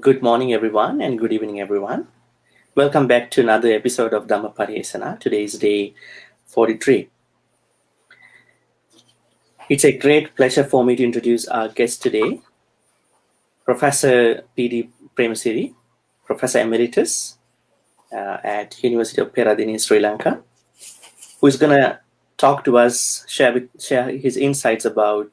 Good morning, everyone, and good evening, everyone. Welcome back to another episode of Dhamma Pariyesana. Today is day 43. It's a great pleasure for me to introduce our guest today, Professor P.D. Premasiri, Professor Emeritus at University of Peradeniya, Sri Lanka, who is going to talk to us, share his insights about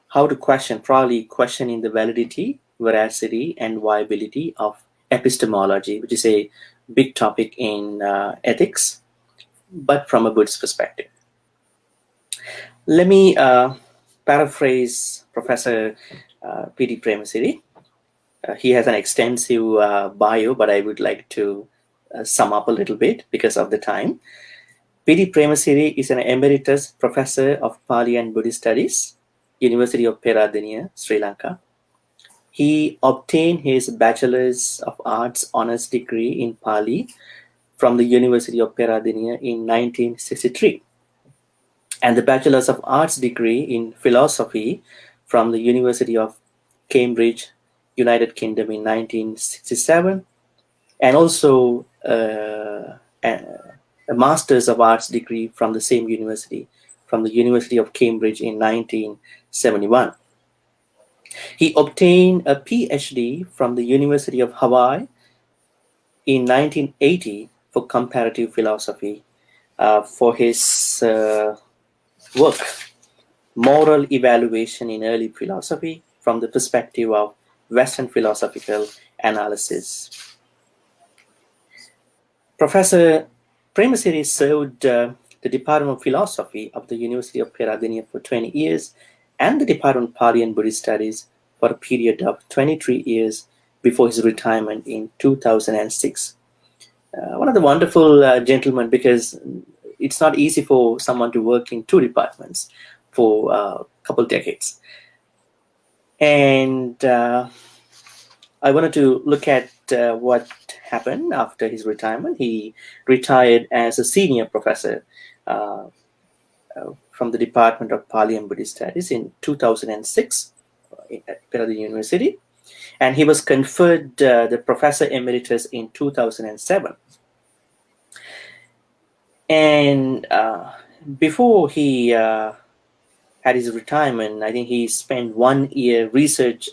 how to probably questioning the validity, veracity, and viability of epistemology, which is a big topic in ethics, but from a Buddhist perspective. Let me paraphrase Professor P.D. Premasiri. He has an extensive bio, but I would like to sum up a little bit because of the time. P.D. Premasiri is an emeritus professor of Pali and Buddhist Studies, University of Peradeniya, Sri Lanka. He obtained his Bachelor's of Arts Honours degree in Pali from the University of Peradeniya in 1963, and the Bachelor's of Arts degree in Philosophy from the University of Cambridge, United Kingdom in 1967, and also a Master's of Arts degree from the same university, from the University of Cambridge in 1971. He obtained a PhD from the University of Hawaii in 1980 for comparative philosophy for his work, Moral Evaluation in Early Philosophy from the Perspective of Western Philosophical Analysis. Professor Premasiri served the Department of Philosophy of the University of Peradeniya for 20 years and the Department of Pali and Buddhist Studies for a period of 23 years before his retirement in 2006. One of the wonderful gentlemen, because it's not easy for someone to work in two departments for a couple decades. And I wanted to look at what happened after his retirement. He retired as a senior professor from the Department of Pali and Buddhist Studies in 2006 at Peradeniya University, and he was conferred the Professor Emeritus in 2007. And before he had his retirement, I think he spent 1 year research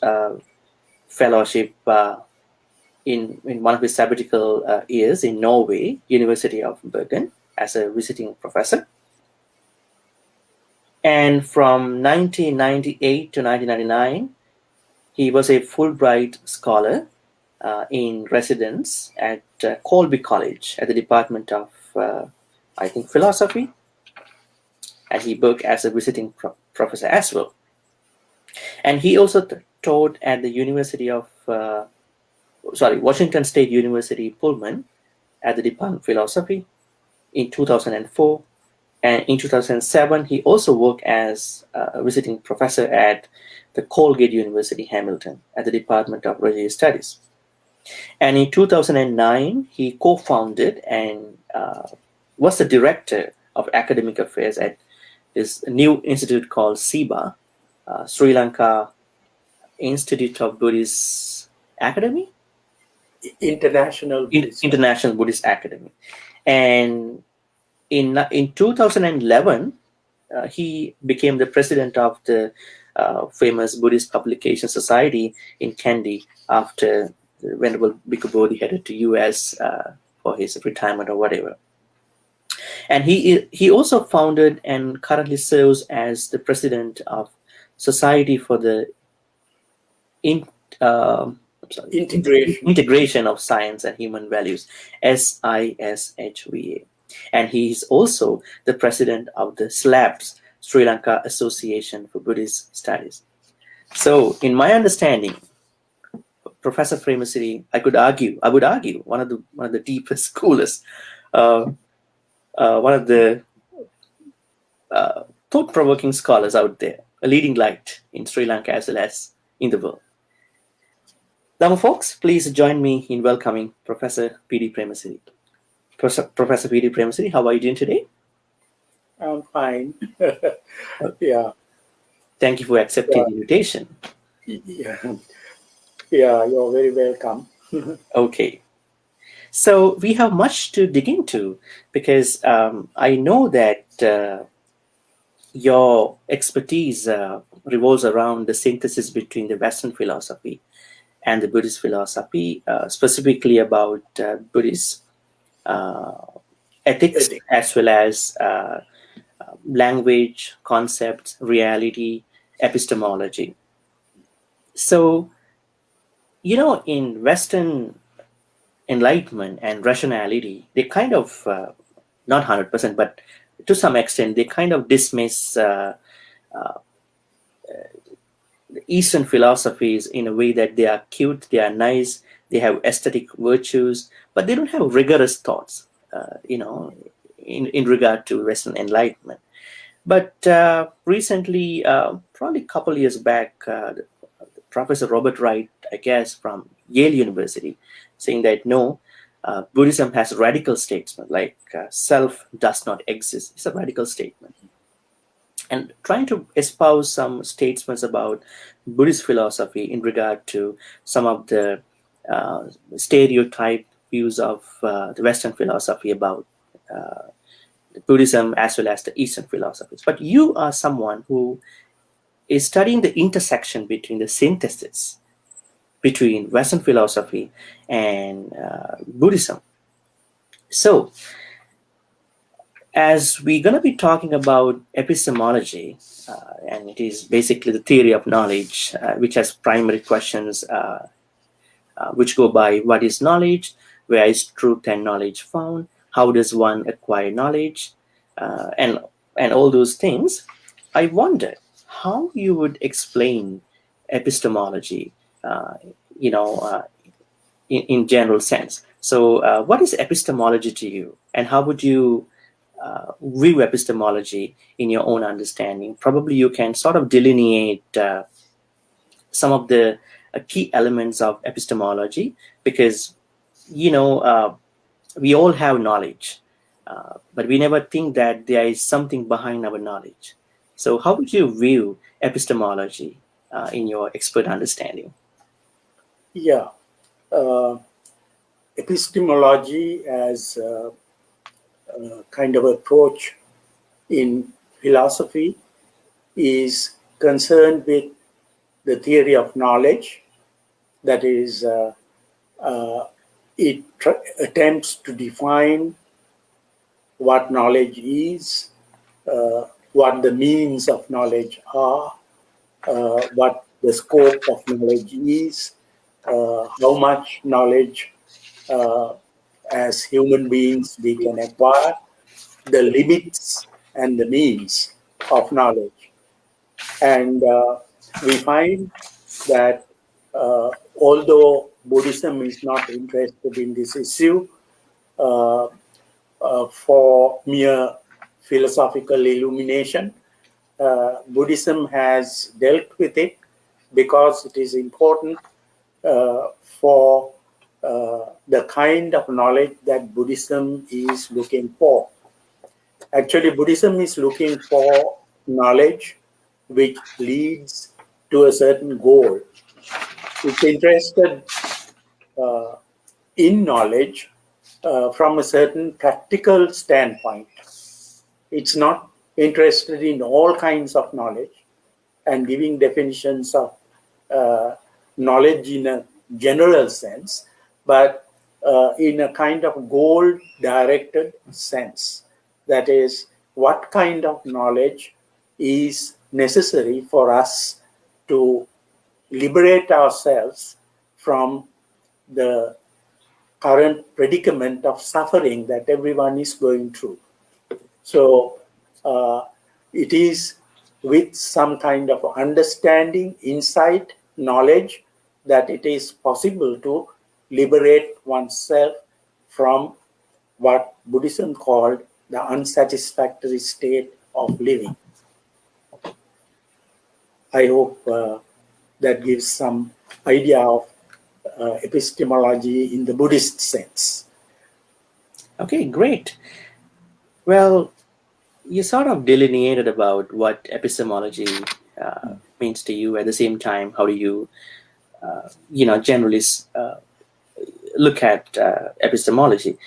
fellowship in one of his sabbatical years in Norway, University of Bergen, as a visiting professor. And from 1998 to 1999, he was a Fulbright scholar in residence at Colby College at the Department of, I think, Philosophy. And he worked as a visiting professor as well. And he also taught at the Washington State University Pullman at the Department of Philosophy in 2004. And in 2007, he also worked as a visiting professor at the Colgate University, Hamilton, at the Department of Religious Studies. And in 2009, he co-founded and was the director of academic affairs at this new institute called SIBA, Sri Lanka Institute of Buddhist Academy? International Buddhist Academy. And in 2011, he became the president of the famous Buddhist Publication Society in Kandy after the Venerable Bhikkhu Bodhi headed to US for his retirement or whatever. And he also founded and currently serves as the president of Society for the Integration of Science and Human Values, SISHVA. And he is also the president of the SLABS, Sri Lanka Association for Buddhist Studies. So, in my understanding, Professor Premasiri, I would argue, one of the deepest, coolest, one of the thought-provoking scholars out there, a leading light in Sri Lanka as well as in the world. Now, folks, please join me in welcoming Professor P.D. Premasiri. Professor P.D. Premasiri, how are you doing today? I'm fine. Yeah. Thank you for accepting the invitation. Yeah. Yeah, you're very welcome. Okay. So we have much to dig into because I know that your expertise revolves around the synthesis between the Western philosophy and the Buddhist philosophy, specifically about Buddhist uh, ethics Ethic. as well as language, concepts, reality, epistemology. So, in Western enlightenment and rationality, they kind of, not 100%, but to some extent, they kind of dismiss Eastern philosophies in a way that they are cute, they are nice, they have aesthetic virtues, but they don't have rigorous thoughts, in regard to Western enlightenment. But recently, probably a couple years back, Professor Robert Wright, I guess, from Yale University, saying that no, Buddhism has radical statements like self does not exist. It's a radical statement. And trying to espouse some statements about Buddhist philosophy in regard to some of the stereotype views of the Western philosophy about Buddhism as well as the Eastern philosophies. But you are someone who is studying the intersection between the synthesis between Western philosophy and Buddhism. So, as we're going to be talking about epistemology, and it is basically the theory of knowledge, which has primary questions which go by what is knowledge, where is truth and knowledge found, how does one acquire knowledge, and all those things. I wonder how you would explain epistemology, uh, you know, uh, in general sense. So, what is epistemology to you, and how would you view epistemology in your own understanding? Probably you can sort of delineate some of the key elements of epistemology because you know uh, we all have knowledge, but we never think that there is something behind our knowledge. So, how would you view epistemology in your expert understanding? Yeah. Uh, Epistemology as a kind of approach in philosophy is concerned with the theory of knowledge. That is, uh, it attempts to define what knowledge is, what the means of knowledge are, what the scope of knowledge is, how much knowledge uh, as human beings we can acquire, the limits and the means of knowledge. And we find that although Buddhism is not interested in this issue uh, for mere philosophical illumination, Buddhism has dealt with it because it is important for the kind of knowledge that Buddhism is looking for. Actually, Buddhism is looking for knowledge which leads to a certain goal. It's interested uh, in knowledge from a certain practical standpoint. It's not interested in all kinds of knowledge and giving definitions of uh, knowledge in a general sense, but in a kind of goal directed sense. That is, what kind of knowledge is necessary for us to liberate ourselves from the current predicament of suffering that everyone is going through. So uh, it is with some kind of understanding, insight, knowledge that it is possible to liberate oneself from what Buddhism called the unsatisfactory state of living. I hope that gives some idea of epistemology in the Buddhist sense. Okay, great. Well, you sort of delineated about what epistemology means to you. At the same time, how do you generalists look at epistemology.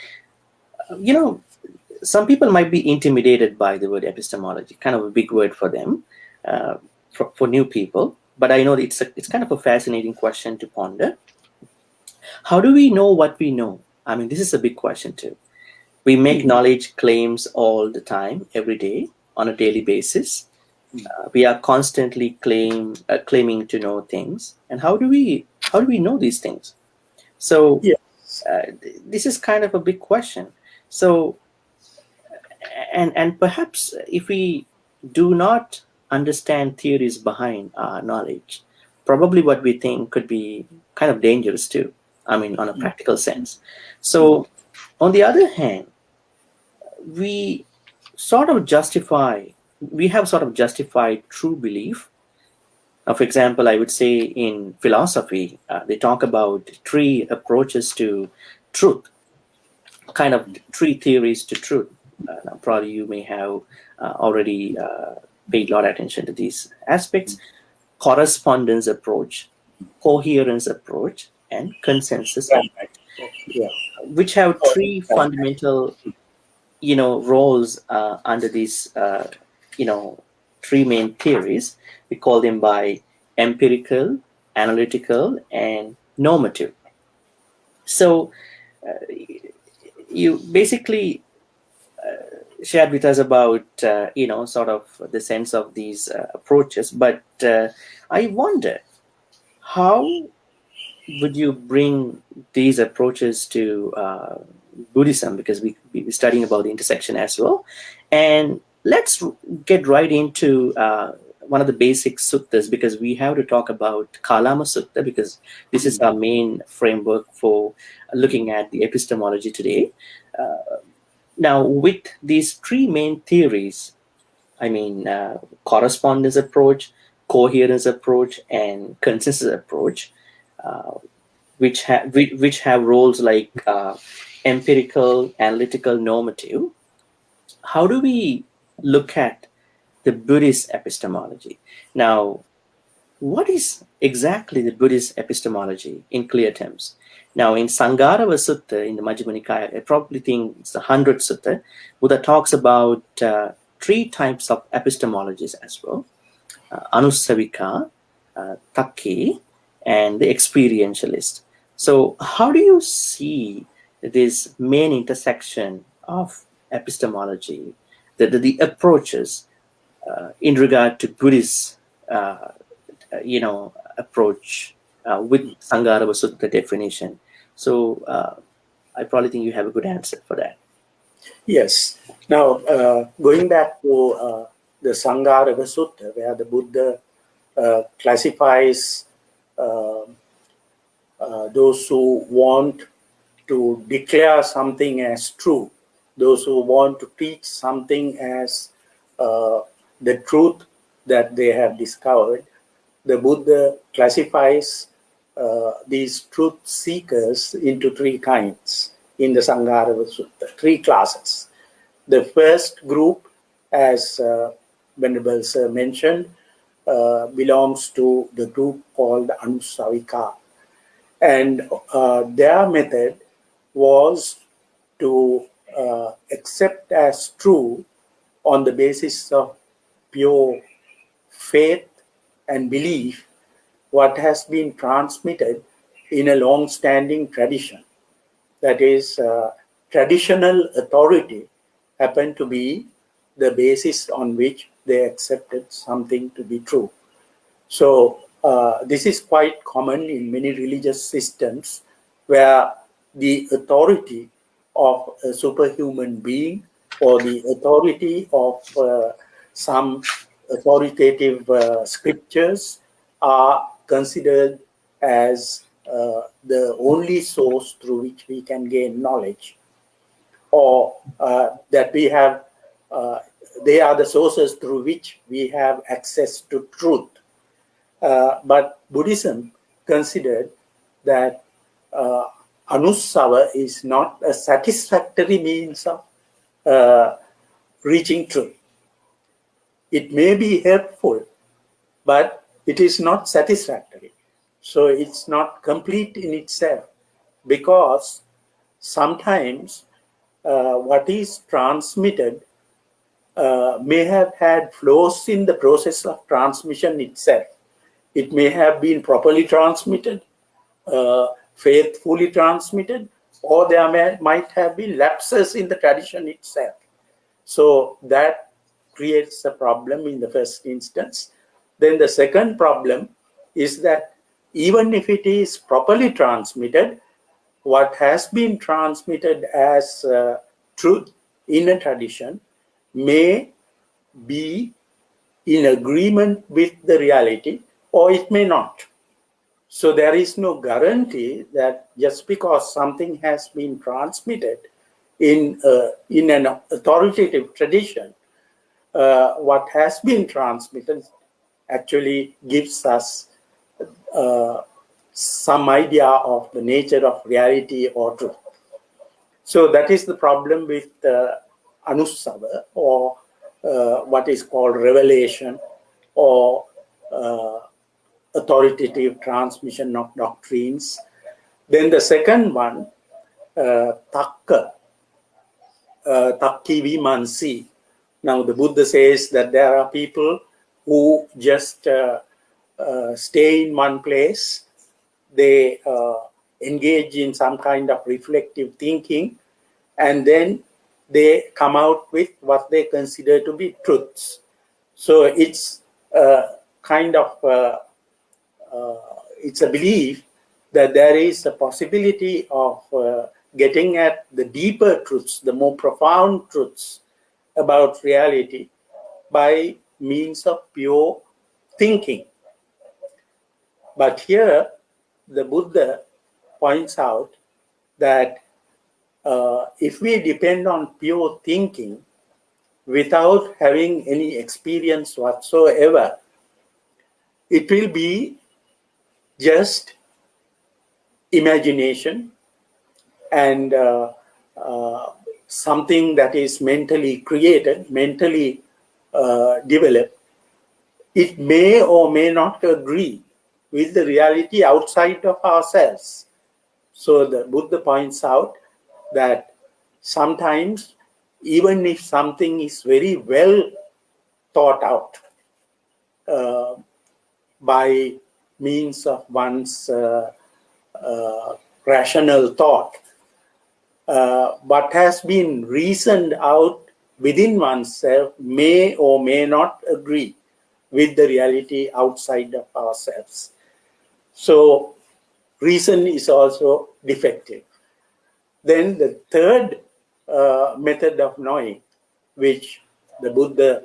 Some people might be intimidated by the word epistemology, kind of a big word for them, for new people. But I know it's kind of a fascinating question to ponder. How do we know what we know? I mean, this is a big question too. We make knowledge claims all the time, every day, on a daily basis. We are constantly claiming to know things. And how do we know these things? So Yes. this is kind of a big question. So and perhaps if we do not understand theories behind our knowledge, probably what we think could be kind of dangerous too. I mean, on a practical sense. So on the other hand, we have sort of justified true belief. For example, I would say in philosophy, they talk about three approaches to truth, kind of three theories to truth. Now, probably you may have already paid a lot of attention to these aspects: correspondence approach, coherence approach, and consensus approach, Yeah. which have three fundamental roles under these three main theories. We call them by empirical, analytical, and normative. So you basically shared with us about sort of the sense of these approaches, but I wonder, how would you bring these approaches to Buddhism, because we're studying about the intersection as well. And let's get right into one of the basic suttas, because we have to talk about Kalama Sutta, because this is our main framework for looking at the epistemology today. Now, with these three main theories, I mean, correspondence approach, coherence approach, and consensus approach, which have roles like empirical, analytical, normative. How do we look at the Buddhist epistemology? Now, what is exactly the Buddhist epistemology in clear terms? Now, in Sangarava Sutta, in the Majjhima Nikaya, I probably think it's the 100th Sutta, Buddha talks about three types of epistemologies as well: Anusavika, Takki, and the experientialist. So, how do you see this main intersection of epistemology, the approaches in regard to Buddhist, approach with Sangarava Sutta definition? So, I probably think you have a good answer for that. Yes. Now, going back to the Sangarava Sutta, where the Buddha classifies those who want to declare something as true, those who want to teach something as the truth that they have discovered. The Buddha classifies these truth seekers into three kinds in the Sangarava Sutta, three classes. The first group, as Venerable Sir mentioned, belongs to the group called Anusavika. And their method was to accept as true, on the basis of pure faith and belief, what has been transmitted in a long-standing tradition. That is, traditional authority happened to be the basis on which they accepted something to be true. So this is quite common in many religious systems, where the authority of a superhuman being or the authority of some authoritative scriptures are considered as the only source through which we can gain knowledge, or that we have, they are the sources through which we have access to truth. But Buddhism considered that Anusava is not a satisfactory means of reaching truth. It may be helpful, but it is not satisfactory. So it's not complete in itself, because sometimes what is transmitted may have had flaws in the process of transmission itself. It may have been properly transmitted, faithfully transmitted, or there might have been lapses in the tradition itself. So that creates a problem in the first instance. Then the second problem is that even if it is properly transmitted, what has been transmitted as truth in a tradition may be in agreement with the reality, or it may not. So there is no guarantee that just because something has been transmitted in an authoritative tradition, what has been transmitted actually gives us some idea of the nature of reality or truth. So that is the problem with Anusava, or what is called revelation, or authoritative transmission of doctrines. Then the second one, Takka, Takki Vimansi. Now the Buddha says that there are people who just stay in one place. They engage in some kind of reflective thinking, and then they come out with what they consider to be truths. So it's kind of it's a belief that there is a possibility of getting at the deeper truths, the more profound truths about reality by means of pure thinking. But here, the Buddha points out that if we depend on pure thinking without having any experience whatsoever, it will be just imagination and something that is mentally created, mentally developed. It may or may not agree with the reality outside of ourselves. So the Buddha points out that sometimes, even if something is very well thought out by means of one's rational thought, what has been reasoned out within oneself may or may not agree with the reality outside of ourselves. So reason is also defective. Then the third method of knowing, which the Buddha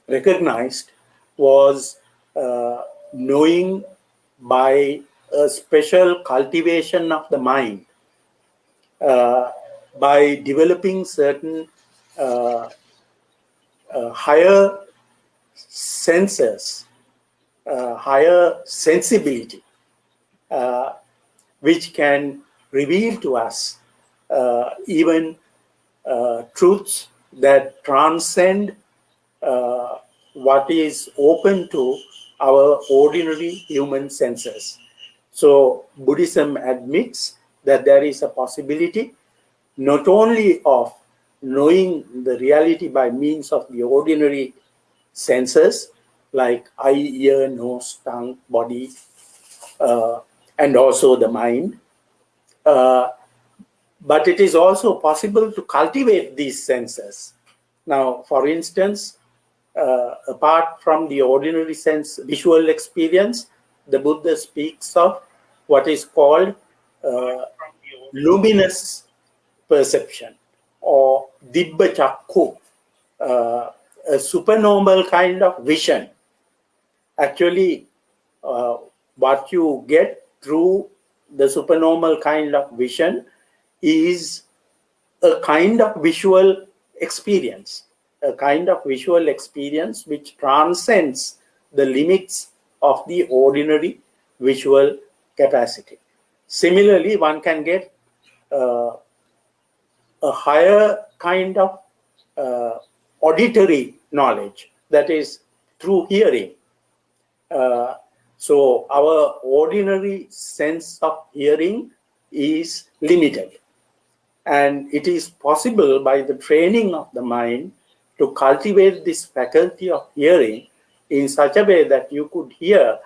recognized, was knowing by a special cultivation of the mind, by developing certain higher senses, higher sensibility, which can reveal to us even truths that transcend what is open to our ordinary human senses. So Buddhism admits that there is a possibility not only of knowing the reality by means of the ordinary senses like eye, ear, nose, tongue, body, and also the mind, but it is also possible to cultivate these senses. Now, for instance, apart from the ordinary sense visual experience, the Buddha speaks of what is called luminous perception, or dibba chakku, a supernormal kind of vision. Actually, what you get through the supernormal kind of vision is a kind of visual experience, which transcends the limits of the ordinary visual capacity. Similarly, one can get a higher kind of auditory knowledge, that is through hearing. So our ordinary sense of hearing is limited. And it is possible by the training of the mind to cultivate this faculty of hearing in such a way that you could hear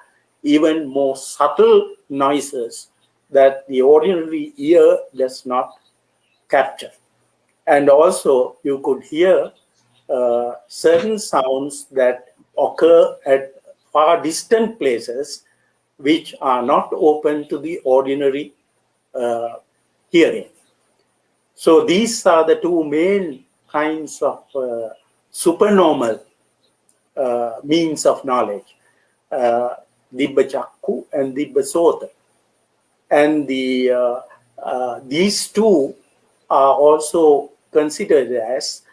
even more subtle noises that the ordinary ear does not capture. And also you could hear certain sounds that occur at far distant places which are not open to the ordinary hearing. So these are the two main kinds of supernormal means of knowledge, Dibba Chakku and Dibba Sota. And these two are also considered as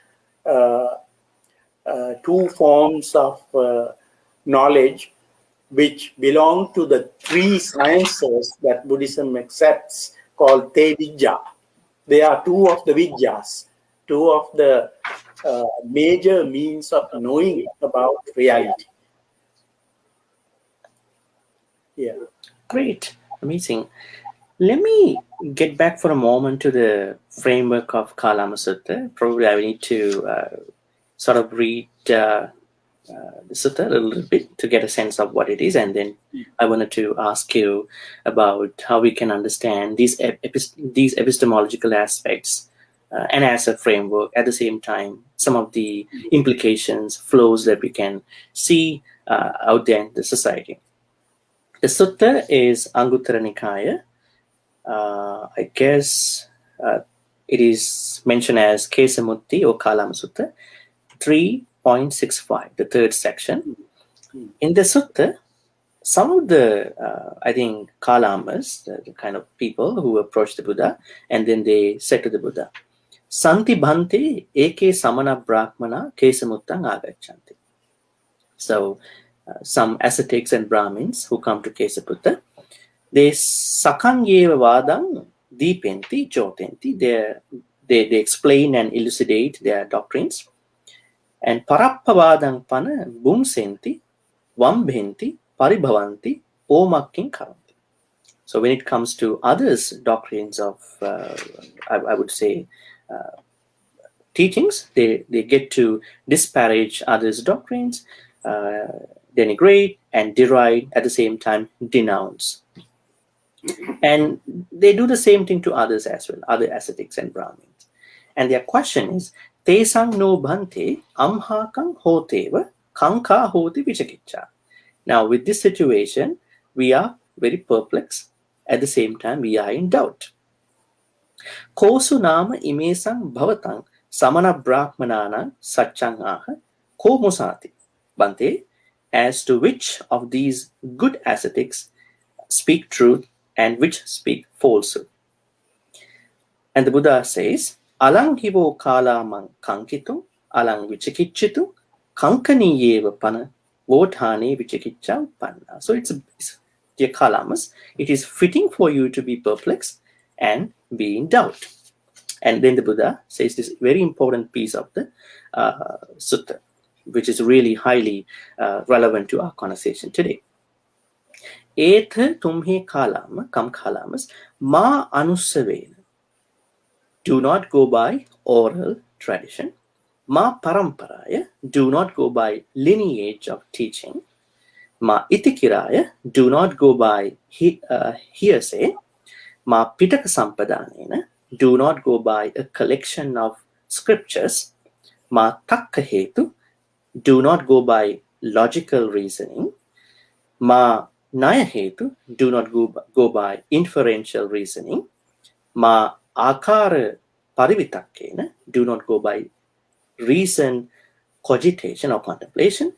two forms of knowledge which belong to the three sciences that Buddhism accepts, called Te Vidya. They are two of the Vidyas, two of the major means of knowing about reality. Yeah. Great, amazing. Let me get back for a moment to the framework of Kalama Sutta. Probably I need to sort of read the sutta a little bit to get a sense of what it is, and then I wanted to ask you about how we can understand these epistemological aspects and as a framework, at the same time some of the implications, flows that we can see out there in the society. The sutta is Anguttara Nikaya. I guess it is mentioned as Kesamutti or Kalama Sutta 3.65, the third section. In the sutta, some of the, I think, Kalamas, the kind of people who approach the Buddha, and then they said to the Buddha, Santi Bhante eke samana brahmana kesamuttang agachanti. So some ascetics and Brahmins who come to Kesaputta, they sakanyeva vadang dipenti jotenti. They explain and elucidate their doctrines. And parappavadang pana bumsenti vambhenti paribhavanti omakking karanti. So when it comes to others' doctrines of, I would say, teachings, they get to disparage others' doctrines, denigrate and deride, at the same time denounce. And they do the same thing to others as well, other ascetics and Brahmins. And their question is, Tesang no bhante amhakang hoteva kanka hoti vichakicha. Now with this situation, we are very perplexed. At the same time, we are in doubt. Kosu nama imesang bhavatang samana brahmanana satchang aha ko musati. Bhante, as to which of these good ascetics speak truth and which speak falsehood. And the Buddha says, Alang hivo kalamang kankitum, alang vichikichitu, kankani yeva pana, votane vichikicha panna. So it's dear Kalamas, it is fitting for you to be perplexed and be in doubt. And then the Buddha says this very important piece of the sutta, which is really highly relevant to our conversation today. Etha tumhe kalama, kam kalamas, ma anusavena. Do not go by oral tradition. Ma paramparaya, do not go by lineage of teaching. Ma itikiraya, do not go by hearsay. Ma pitaka sampadanena, do not go by a collection of scriptures. Ma takkahetu, do not go by logical reasoning. Ma nayahetu, do not go by inferential reasoning. Ma akara parivitakkena, do not go by reason, cogitation or contemplation.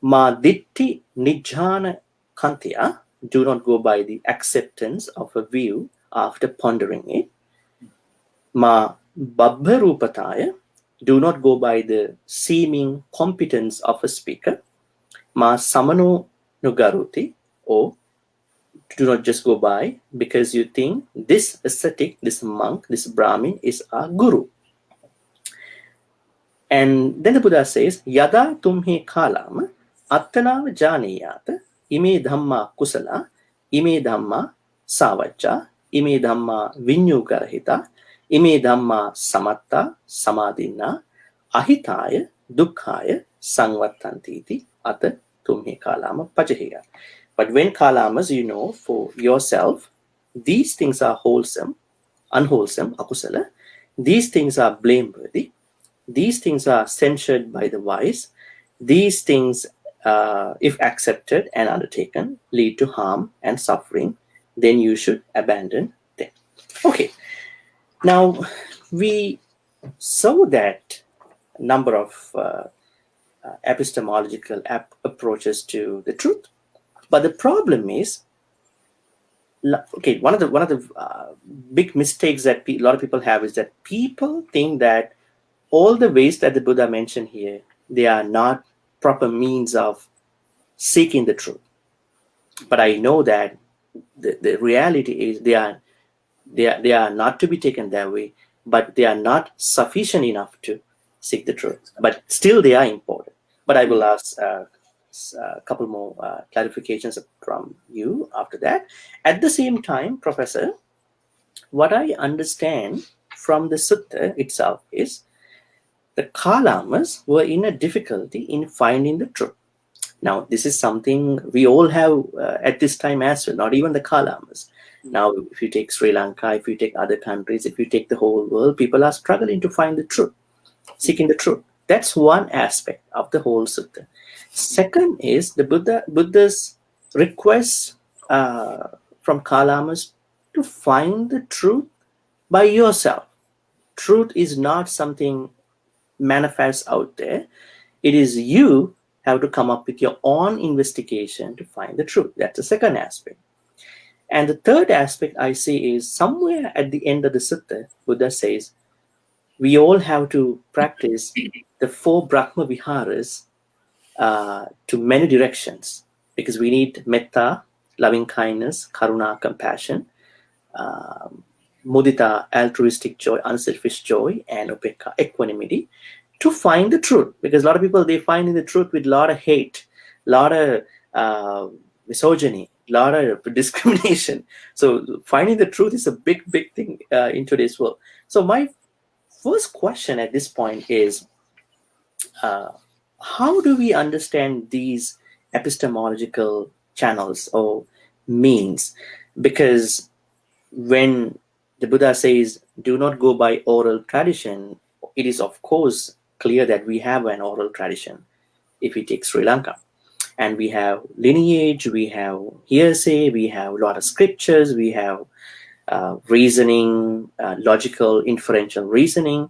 Ma ditti nijjhana kantya, do not go by the acceptance of a view after pondering it. Ma babbha rupataya, do not go by the seeming competence of a speaker. Ma samano nugaruti, or do not just go by because you think this ascetic, this monk, this Brahmin is our guru. And then the Buddha says, Yada tumhe kalam attanava janiyata ime dhamma kusala, ime dhamma savajja, ime dhamma vinyugarahita, ime dhamma samatta samadhinna, ahitaya dukkhaya sangvattantiti at tumhe kalama pajaheya. But when kalamas, you know for yourself, these things are wholesome, unwholesome, akusala. These things are blameworthy. These things are censured by the wise. These things, if accepted and undertaken, lead to harm and suffering. Then you should abandon them. Okay. Now, we saw that number of epistemological approaches to the truth. But the problem is, okay, one of the big mistakes that a lot of people have is that people think that all the ways that the Buddha mentioned here, they are not proper means of seeking the truth. But I know that the reality is they are not to be taken that way, but they are not sufficient enough to seek the truth. But still, they are important. But I will ask a couple more clarifications from you after that. At the same time, Professor, what I understand from the sutta itself is the Kalamas were in a difficulty in finding the truth. Now, this is something we all have at this time as well, not even the Kalamas. Now, if you take Sri Lanka, if you take other countries, if you take the whole world, people are struggling to find the truth, seeking the truth. That's one aspect of the whole sutta. Second is the Buddha's request from Kalamas to find the truth by yourself. Truth is not something manifests out there. It is you have to come up with your own investigation to find the truth. That's the second aspect. And the third aspect I see is somewhere at the end of the sutta, Buddha says, we all have to practice the 4 Brahma Viharas to many directions, because we need metta, loving kindness, karuna, compassion, mudita, altruistic joy, unselfish joy, and upekka, equanimity, to find the truth. Because a lot of people, they find in the truth with a lot of hate, a lot of misogyny, a lot of discrimination. So finding the truth is a big thing in today's world. So my first question at this point is, how do we understand these epistemological channels or means? Because when the Buddha says, do not go by oral tradition, it is of course clear that we have an oral tradition if we take Sri Lanka. And we have lineage, we have hearsay, we have a lot of scriptures, we have reasoning, logical, inferential reasoning,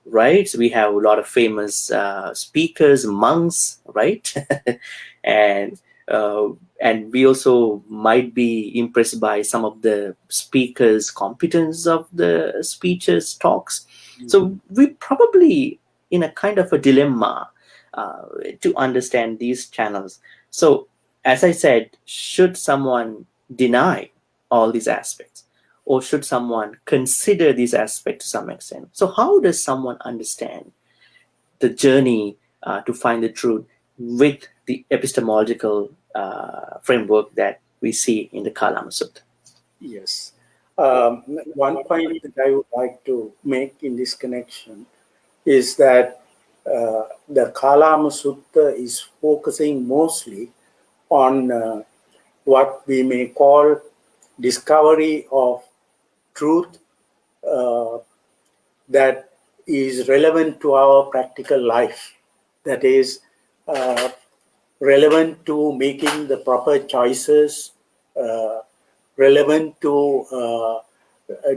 right? So we have a lot of famous speakers, monks, right? and we also might be impressed by some of the speakers' competence of the speeches, talks. So we probably in a kind of a dilemma to understand these channels. So as I said, should someone deny all these aspects, or should someone consider these aspects to some extent? So how does someone understand the journey to find the truth with the epistemological framework that we see in the Kalama Sutta? Yes. One point that I would like to make in this connection is that the Kalama Sutta is focusing mostly on what we may call discovery of truth that is relevant to our practical life, that is relevant to making the proper choices, relevant to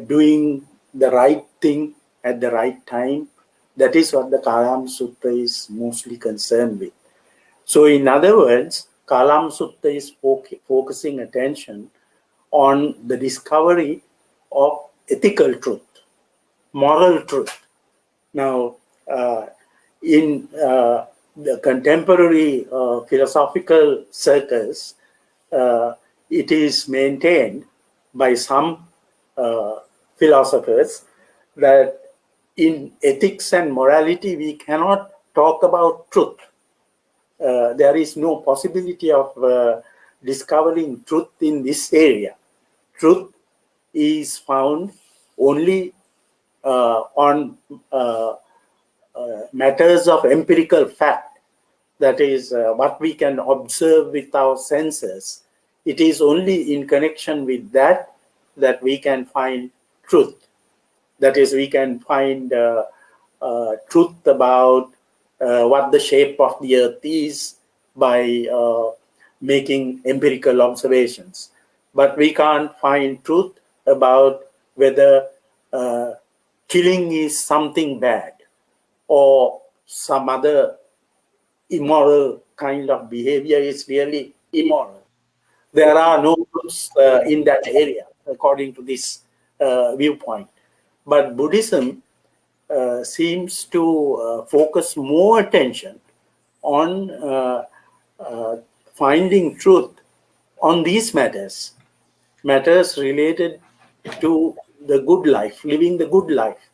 doing the right thing at the right time. That is what the Kalama Sutta is mostly concerned with. So in other words, Kalama Sutta is focusing attention on the discovery of ethical truth, moral truth. Now, in the contemporary philosophical circles, it is maintained by some philosophers that in ethics and morality, we cannot talk about truth. there is no possibility of discovering truth in this area. Truth is found only on matters of empirical fact, that is what we can observe with our senses. It is only in connection with that we can find truth. That is, we can find truth about what the shape of the earth is by making empirical observations. But we can't find truth about whether killing is something bad or some other immoral kind of behavior is really immoral. There are no truths in that area, according to this viewpoint. But Buddhism seems to focus more attention on finding truth on these matters related to the good life, living the good life.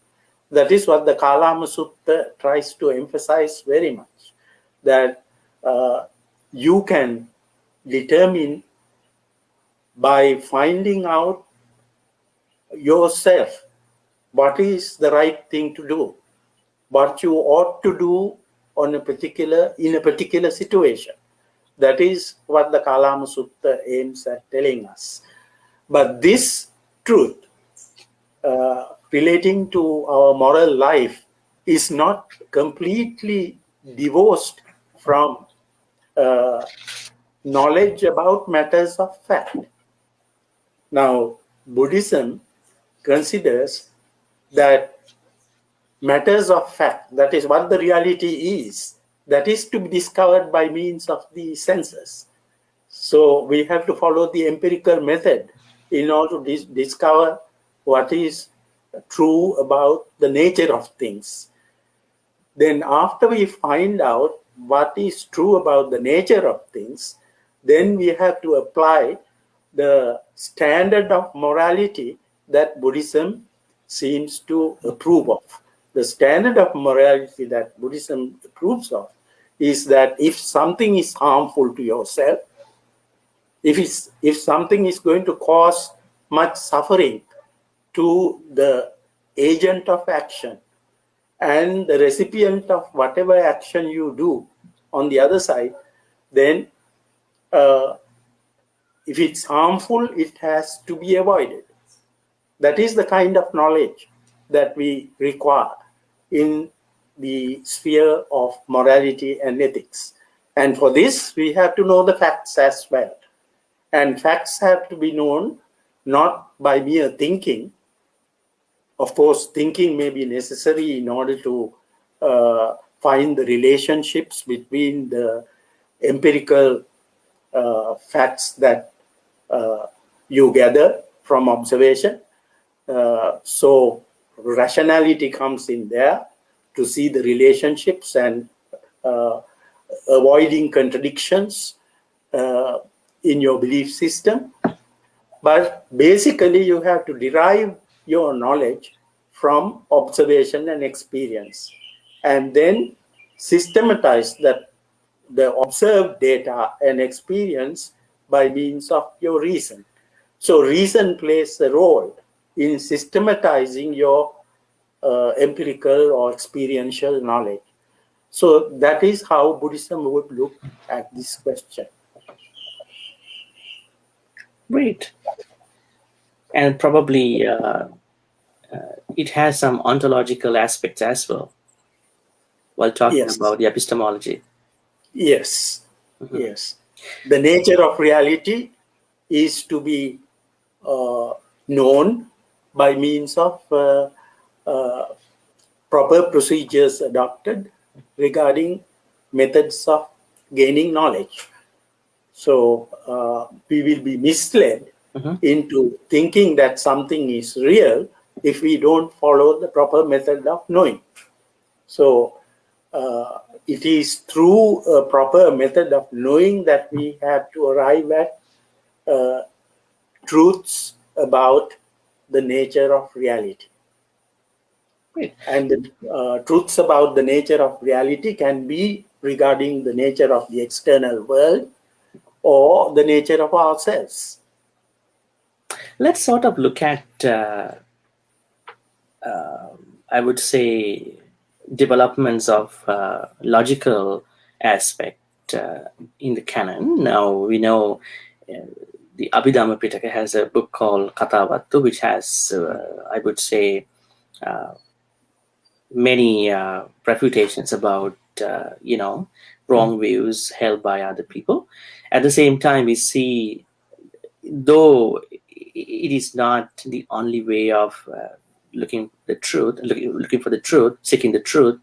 That is what the Kalama Sutta tries to emphasize very much, that you can determine by finding out yourself what is the right thing to do, what you ought to do in a particular situation. That is what the Kalama Sutta aims at telling us. But this truth relating to our moral life is not completely divorced from knowledge about matters of fact. Now, Buddhism considers that matters of fact, that is what the reality is, that is to be discovered by means of the senses. So we have to follow the empirical method in order to discover what is true about the nature of things. Then after we find out what is true about the nature of things, then we have to apply the standard of morality that Buddhism seems to approve of. The standard of morality that Buddhism approves of is that if something is harmful to yourself, if something is going to cause much suffering to the agent of action and the recipient of whatever action you do on the other side, then if it's harmful, it has to be avoided. That is the kind of knowledge that we require in the sphere of morality and ethics. And for this, we have to know the facts as well. And facts have to be known not by mere thinking. Of course, thinking may be necessary in order to find the relationships between the empirical facts that you gather from observation. So rationality comes in there to see the relationships and avoiding contradictions in your belief system. But basically, you have to derive your knowledge from observation and experience, and then systematize the observed data and experience by means of your reason. So reason plays a role in systematizing your empirical or experiential knowledge. So that is how Buddhism would look at this question. Great. And probably it has some ontological aspects as well while talking about the epistemology. Yes, yes. The nature of reality is to be known by means of proper procedures adopted regarding methods of gaining knowledge. So we will be misled into thinking that something is real if we don't follow the proper method of knowing. So it is through a proper method of knowing that we have to arrive at truths about the nature of reality. Great. And the truths about the nature of reality can be regarding the nature of the external world or the nature of ourselves. Let's sort of look at, I would say, developments of logical aspect in the canon. Now we know the Abhidhamma Pitaka has a book called Kathavattu, which has, I would say, many refutations about wrong views held by other people. At the same time, we see, though it is not the only way of looking for the truth, seeking the truth,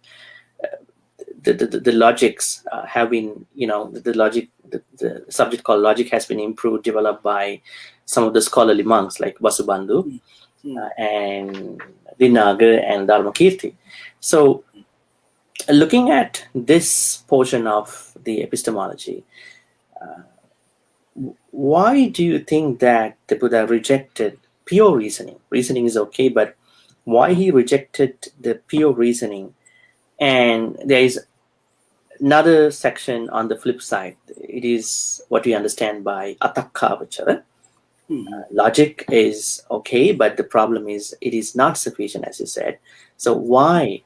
the logics have been, the logic, the subject called logic has been improved, developed by some of the scholarly monks like Vasubandhu and Dinagar and Dharmakirti. So, looking at this portion of the epistemology, why do you think that the Buddha rejected pure reasoning? Reasoning is okay, but why he rejected the pure reasoning? And there is another section on the flip side. It is what we understand by atakka. Logic is okay, but the problem is it is not sufficient, as you said. So why,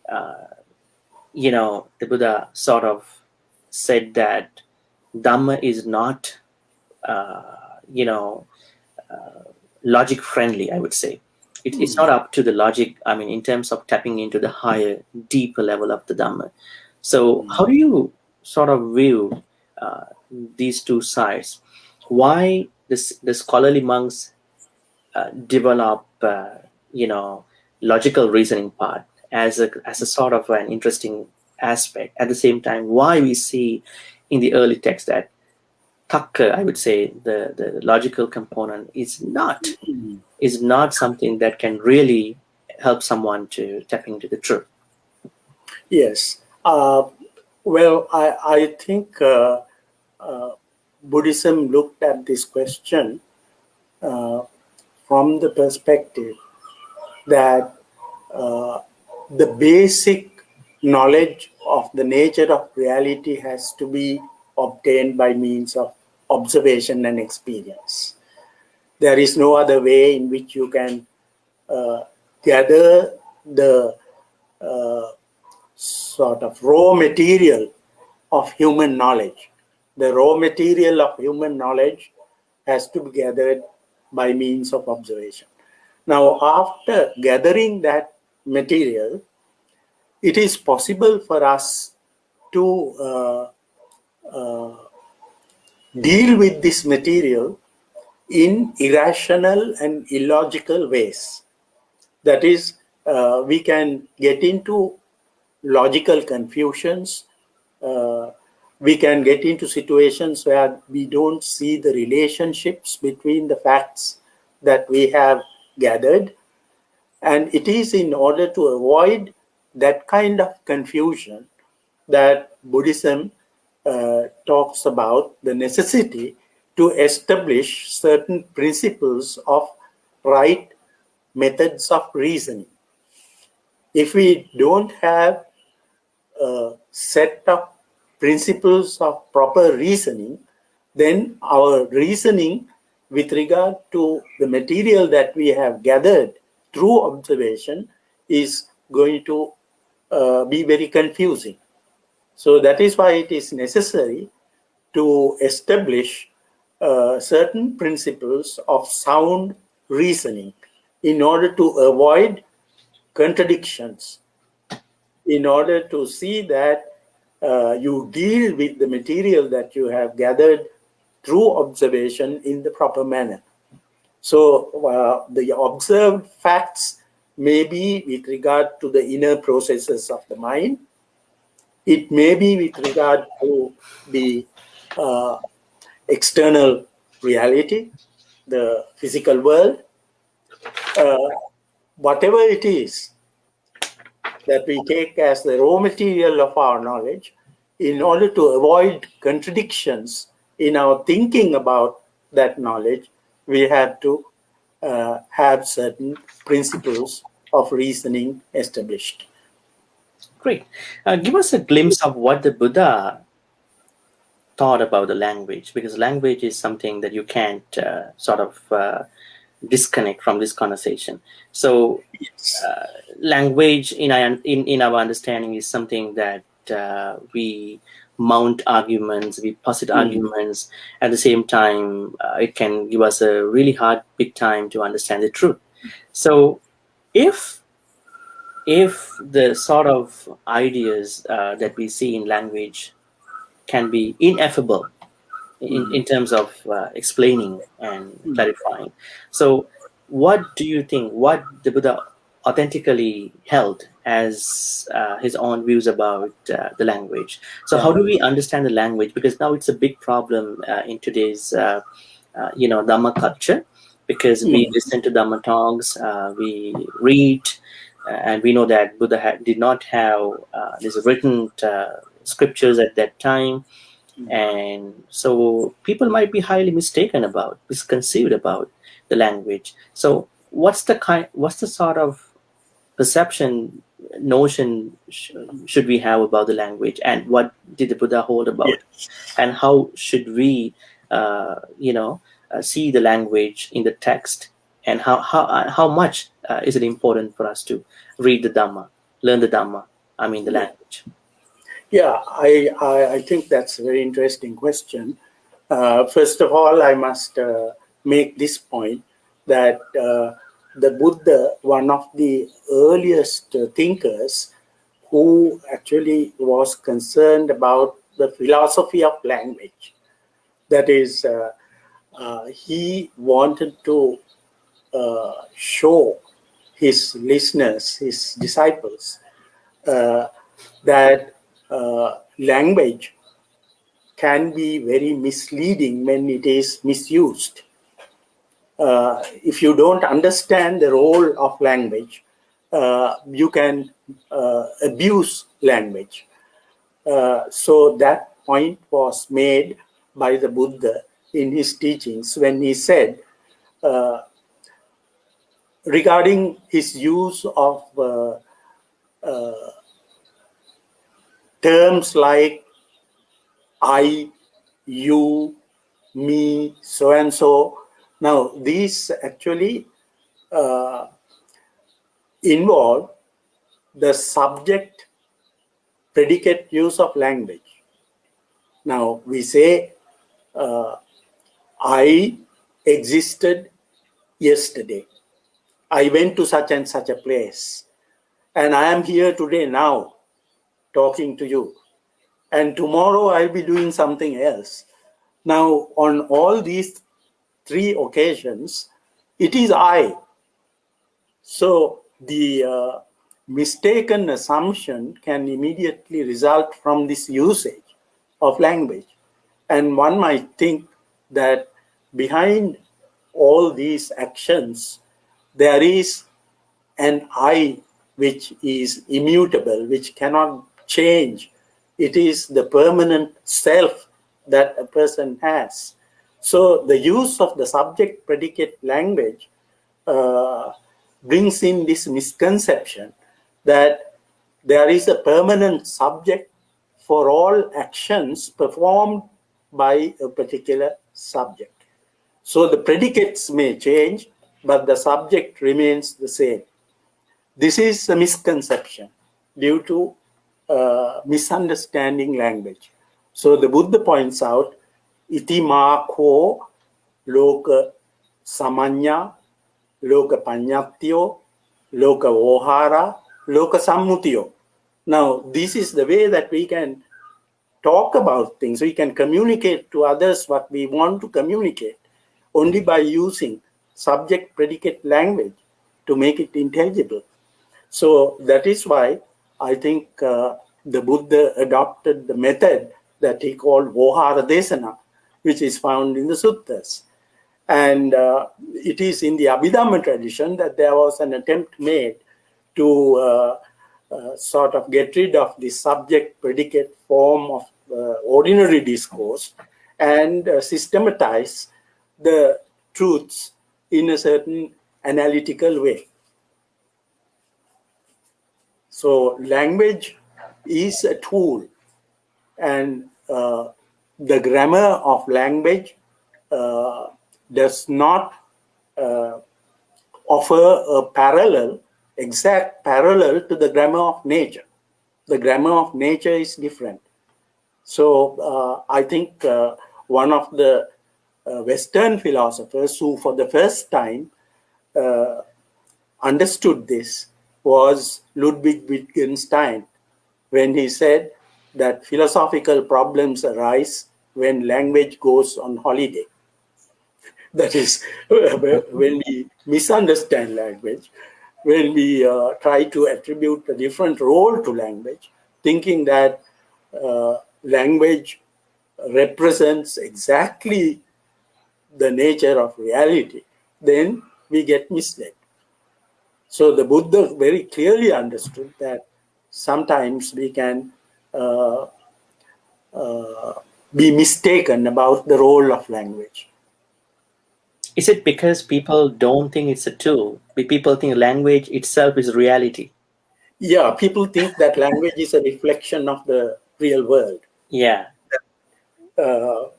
the Buddha sort of said that Dhamma is not, logic friendly, I would say. It's not up to the logic, in terms of tapping into the higher, deeper level of the Dhamma. So how do you sort of view these two sides? Why the scholarly monks develop, logical reasoning part as a sort of an interesting aspect. At the same time, why we see in the early text that takka, I would say, the logical component is not something that can really help someone to tap into the truth. Yes. Well, I think Buddhism looked at this question from the perspective that the basic knowledge of the nature of reality has to be obtained by means of observation and experience. There is no other way in which you can gather the sort of raw material of human knowledge. The raw material of human knowledge has to be gathered by means of observation. Now, after gathering that material, it is possible for us to deal with this material in irrational and illogical ways. That is, we can get into logical confusions. We can get into situations where we don't see the relationships between the facts that we have gathered. And it is in order to avoid that kind of confusion that Buddhism talks about the necessity to establish certain principles of right methods of reasoning. If we don't have a set of principles of proper reasoning, then our reasoning with regard to the material that we have gathered through observation is going to be very confusing. So that is why it is necessary to establish certain principles of sound reasoning in order to avoid contradictions, in order to see that you deal with the material that you have gathered through observation in the proper manner. So the observed facts may be with regard to the inner processes of the mind. It may be with regard to the external reality, the physical world. Whatever it is that we take as the raw material of our knowledge, in order to avoid contradictions in our thinking about that knowledge, we have to have certain principles of reasoning established. Great. Give us a glimpse of what the Buddha thought about the language, because language is something that you can't disconnect from this conversation. So, Yes. language, in our understanding, is something that we mount arguments, we posit Mm. arguments. At the same time, it can give us a really hard, big time to understand the truth. So, if the sort of ideas that we see in language can be ineffable in terms of explaining and clarifying. So, what do you think? What the Buddha authentically held as his own views about the language? So, how do we Language. understand the language? Because now it's a big problem in today's, Dhamma culture. Because we Mm. listen to Dhamma talks, we read, and we know that Buddha did not have these written scriptures at that time, and so people might be highly misconceived about the language. So what's the sort of perception, notion should we have about the language, and what did the Buddha hold about, Yes. and how should we see the language in the text, and how much is it important for us to read the Dhamma, learn the Dhamma, the Yeah. language. Yeah, I think that's a very interesting question. First of all, I must make this point that the Buddha, one of the earliest thinkers who actually was concerned about the philosophy of language. That is, he wanted to show his listeners, his disciples, uh, that language can be very misleading when it is misused. If you don't understand the role of language, you can abuse language. So that point was made by the Buddha in his teachings when he said, regarding his use of terms like I, you, me, so and so. Now, these actually involve the subject predicate use of language. Now, we say, I existed yesterday. I went to such and such a place. And I am here today now talking to you. And tomorrow I'll be doing something else. Now, on all these three occasions, it is I. So the mistaken assumption can immediately result from this usage of language. And one might think that behind all these actions, there is an I which is immutable, which cannot change. It is the permanent self that a person has. So the use of the subject predicate language uh, brings in this misconception that there is a permanent subject for all actions performed by a particular subject. So the predicates may change, but the subject remains the same. This is a misconception due to misunderstanding language. So the Buddha points out, iti ma ko loka samanya, loka panyatyo, loka vohara, loka sammutiyo. Now, this is the way that we can talk about things. We can communicate to others what we want to communicate only by using subject predicate language to make it intelligible. So that is why I think the Buddha adopted the method that he called Vohara Desana, which is found in the suttas. And it is in the Abhidhamma tradition that there was an attempt made to sort of get rid of the subject predicate form of ordinary discourse and systematize the truths in a certain analytical way. So language is a tool, and the grammar of language does not offer a exact parallel to the grammar of nature. The grammar of nature is different. So I think one of the Western philosophers who for the first time understood this was Ludwig Wittgenstein, when he said that philosophical problems arise when language goes on holiday. That is, when we misunderstand language, when we try to attribute a different role to language, thinking that language represents exactly the nature of reality, then we get misled. So the Buddha very clearly understood that sometimes we can be mistaken about the role of language. Is it because people don't think it's a tool? People think language itself is reality. Yeah, people think that language is a reflection of the real world. Yeah. But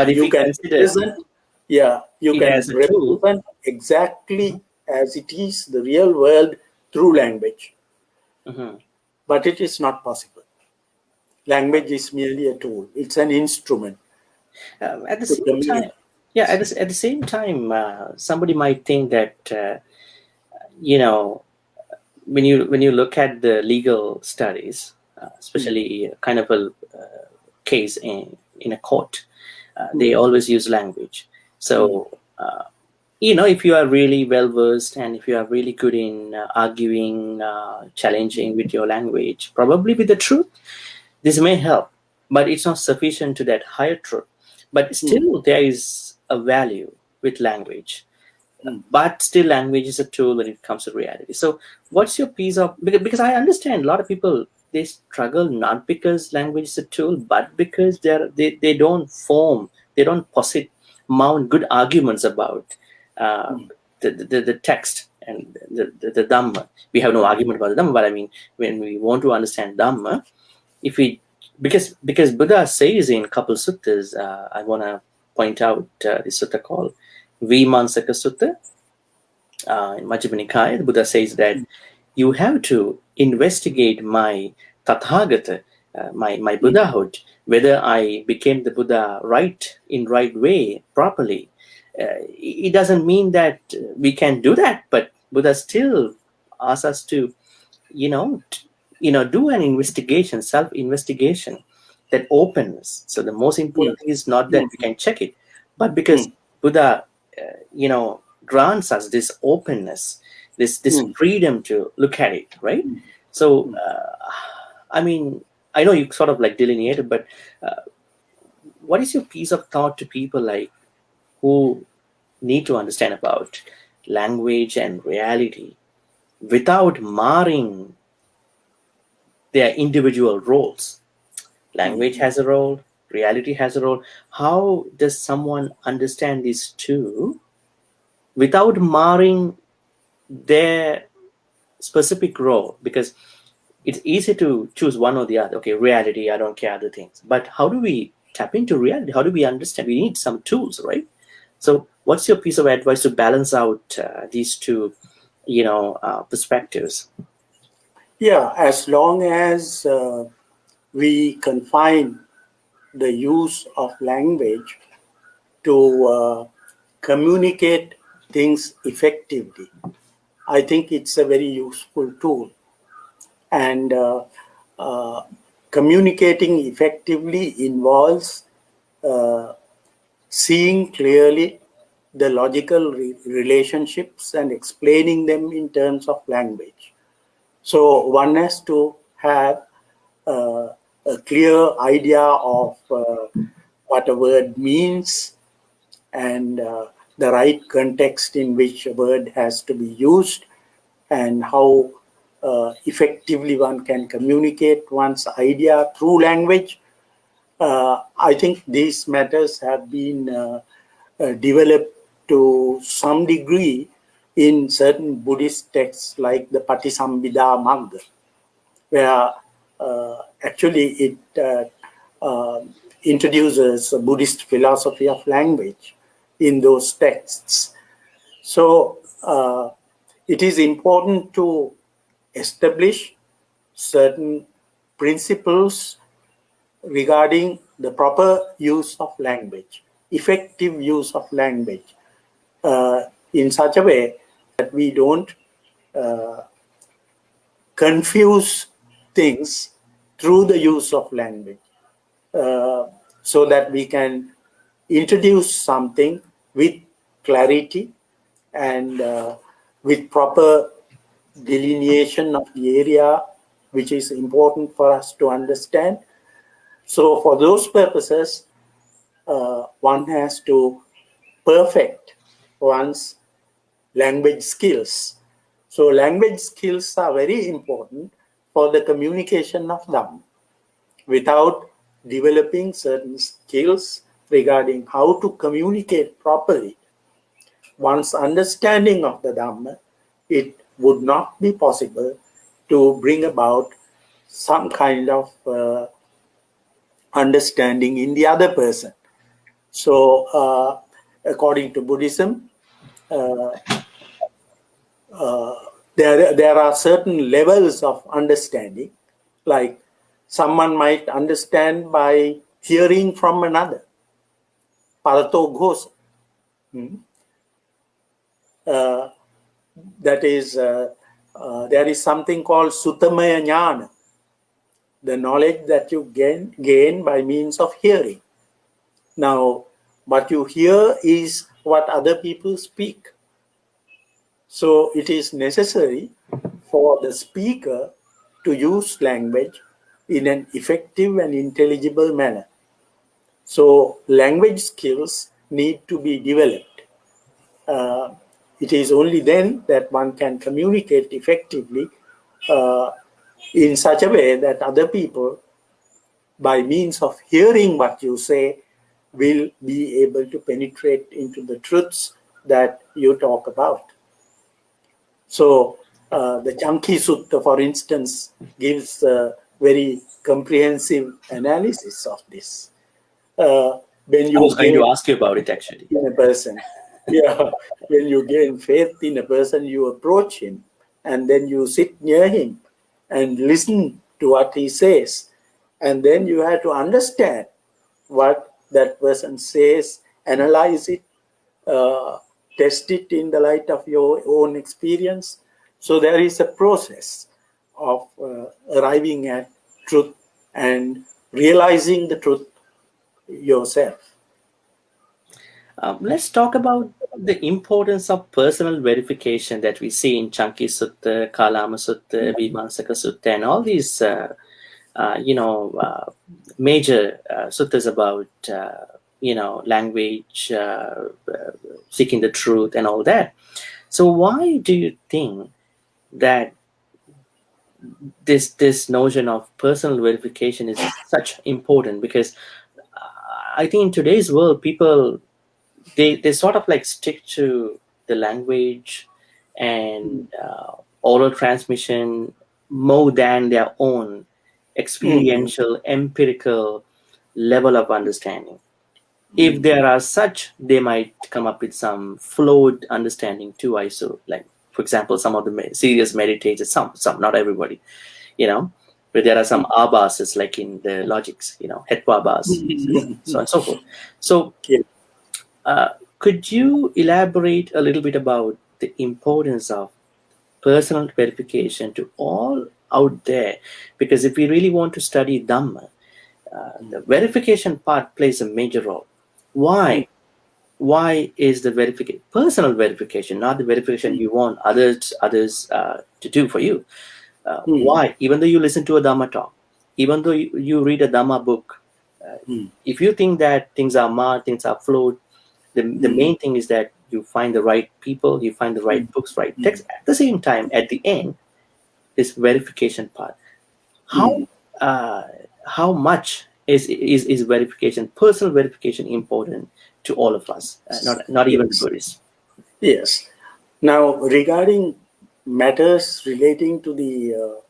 if You we can consider represent, you it can as a tool, represent exactly as it is the real world through language. But it is not possible. Language is merely a tool. It's an instrument. at the same time, at the same time, somebody might think that when you look at the legal studies, especially kind of a case in a court, they always use language. So if you are really well versed and if you are really good in arguing, challenging with your language, probably with the truth, this may help, but it's not sufficient to that higher truth. But still, there is a value with language. But still, language is a tool when it comes to reality. So, what's your piece of, because I understand a lot of people, they struggle not because language is a tool, but because they don't mount good arguments about the text and the Dhamma. We have no argument about the Dhamma, but I mean, when we want to understand Dhamma, if we because Buddha says in couple suttas, I want to point out the sutta called Vimansaka Sutta in Majjhima Nikaya. The Buddha says that you have to investigate my Tathagata, my Buddhahood, whether I became the Buddha in right way, properly. It doesn't mean that we can do that, but Buddha still asks us to, do an investigation, self-investigation, that openness. So the most important thing is not that we can check it, but because Buddha, grants us this openness, this freedom to look at it, right? So, I mean, I know you sort of like delineated, but what is your piece of thought to people like who need to understand about language and reality without marring their individual roles? Language has a role, reality has a role. How does someone understand these two without marring their specific role? Because it's easy to choose one or the other. Okay, reality, I don't care other things. But how do we tap into reality? How do we understand? We need some tools, right? So what's your piece of advice to balance out these two, perspectives? Yeah, as long as we confine the use of language to communicate things effectively, I think it's a very useful tool. And communicating effectively involves seeing clearly the logical relationships and explaining them in terms of language. So one has to have a clear idea of what a word means and the right context in which a word has to be used and how effectively one can communicate one's idea through language. I think these matters have been developed to some degree in certain Buddhist texts like the Patisambhida Magga, where Actually it introduces a Buddhist philosophy of language in those texts. So it is important to establish certain principles regarding the proper use of language, effective use of language, in such a way that we don't confuse things through the use of language, so that we can introduce something with clarity and with proper delineation of the area which is important for us to understand. So for those purposes, one has to perfect one's language skills. So language skills are very important for the communication of Dhamma. Without developing certain skills regarding how to communicate properly one's understanding of the Dhamma, it would not be possible to bring about some kind of understanding in the other person. So according to Buddhism, there are certain levels of understanding, like someone might understand by hearing from another, parato ghosa. That is, there is something called Suttamaya Jnana, the knowledge that you gain by means of hearing. Now, what you hear is what other people speak. So it is necessary for the speaker to use language in an effective and intelligible manner. So language skills need to be developed. It is only then that one can communicate effectively in such a way that other people, by means of hearing what you say, will be able to penetrate into the truths that you talk about. So the Chanki Sutta, for instance, gives a very comprehensive analysis of this. When you I was going to ask you about it, actually. in a person, yeah, when you gain faith in a person, you approach him and then you sit near him and listen to what he says. And then you have to understand what that person says, analyze it, test it in the light of your own experience. So there is a process of arriving at truth and realizing the truth yourself. Let's talk about the importance of personal verification that we see in Chanki Sutta, Kalama Sutta, Vimansaka Sutta, and all these, major suttas about, language, seeking the truth, and all that. So why do you think that this notion of personal verification is such important? Because I think in today's world, people they sort of like stick to the language and oral transmission more than their own experiential, empirical level of understanding. If there are such, they might come up with some flowed understanding too. I so like, for example, some of the serious meditators, some not everybody, but there are some abhases like in the logics, hetwa abhas, so on and so forth. So could you elaborate a little bit about the importance of personal verification to all out there? Because if we really want to study Dhamma, the verification part plays a major role. Why? Why is the personal verification, not the verification you want others to do for you? Why? Even though you listen to a Dhamma talk, even though you read a Dhamma book, if you think that things are marred, things are flowed, the main thing is that you find the right people, you find the right books, right text. At the same time, at the end, this verification part. How much is verification, personal verification, important to all of us, not even the Buddhists? Yes. Now, regarding matters relating to the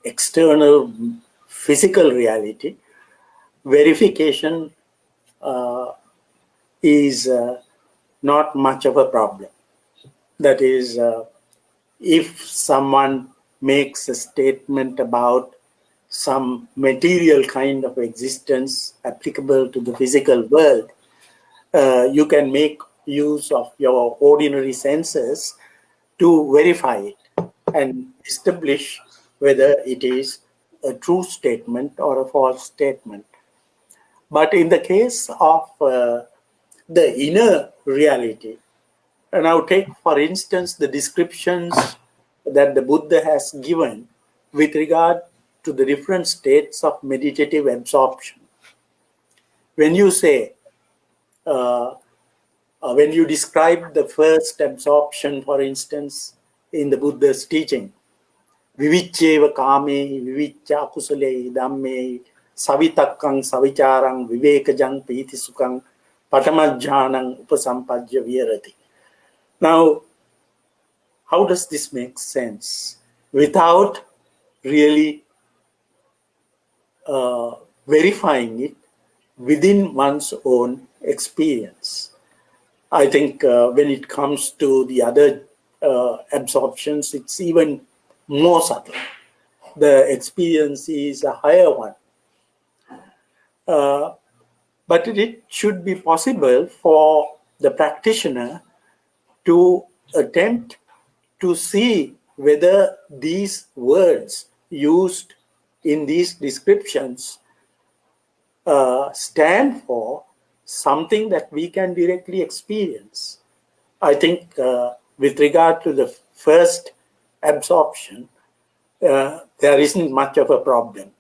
external physical reality, verification is not much of a problem. That is, if someone makes a statement about some material kind of existence applicable to the physical world, you can make use of your ordinary senses to verify it and establish whether it is a true statement or a false statement. But in the case of the inner reality, now take, for instance, the descriptions that the Buddha has given with regard to the different states of meditative absorption. When you say, when you describe the first absorption, for instance, in the Buddha's teaching, Vivicceva kame, vivicca akusale dhamme, savitakkang savicharam, vivekajang piti sukang, patamajjanang upasampajya virati. Now, how does this make sense without really verifying it within one's own experience? I think when it comes to the other absorptions, it's even more subtle. The experience is a higher one. But it should be possible for the practitioner to attempt to see whether these words used in these descriptions stand for something that we can directly experience. I think with regard to the first absorption, there isn't much of a problem.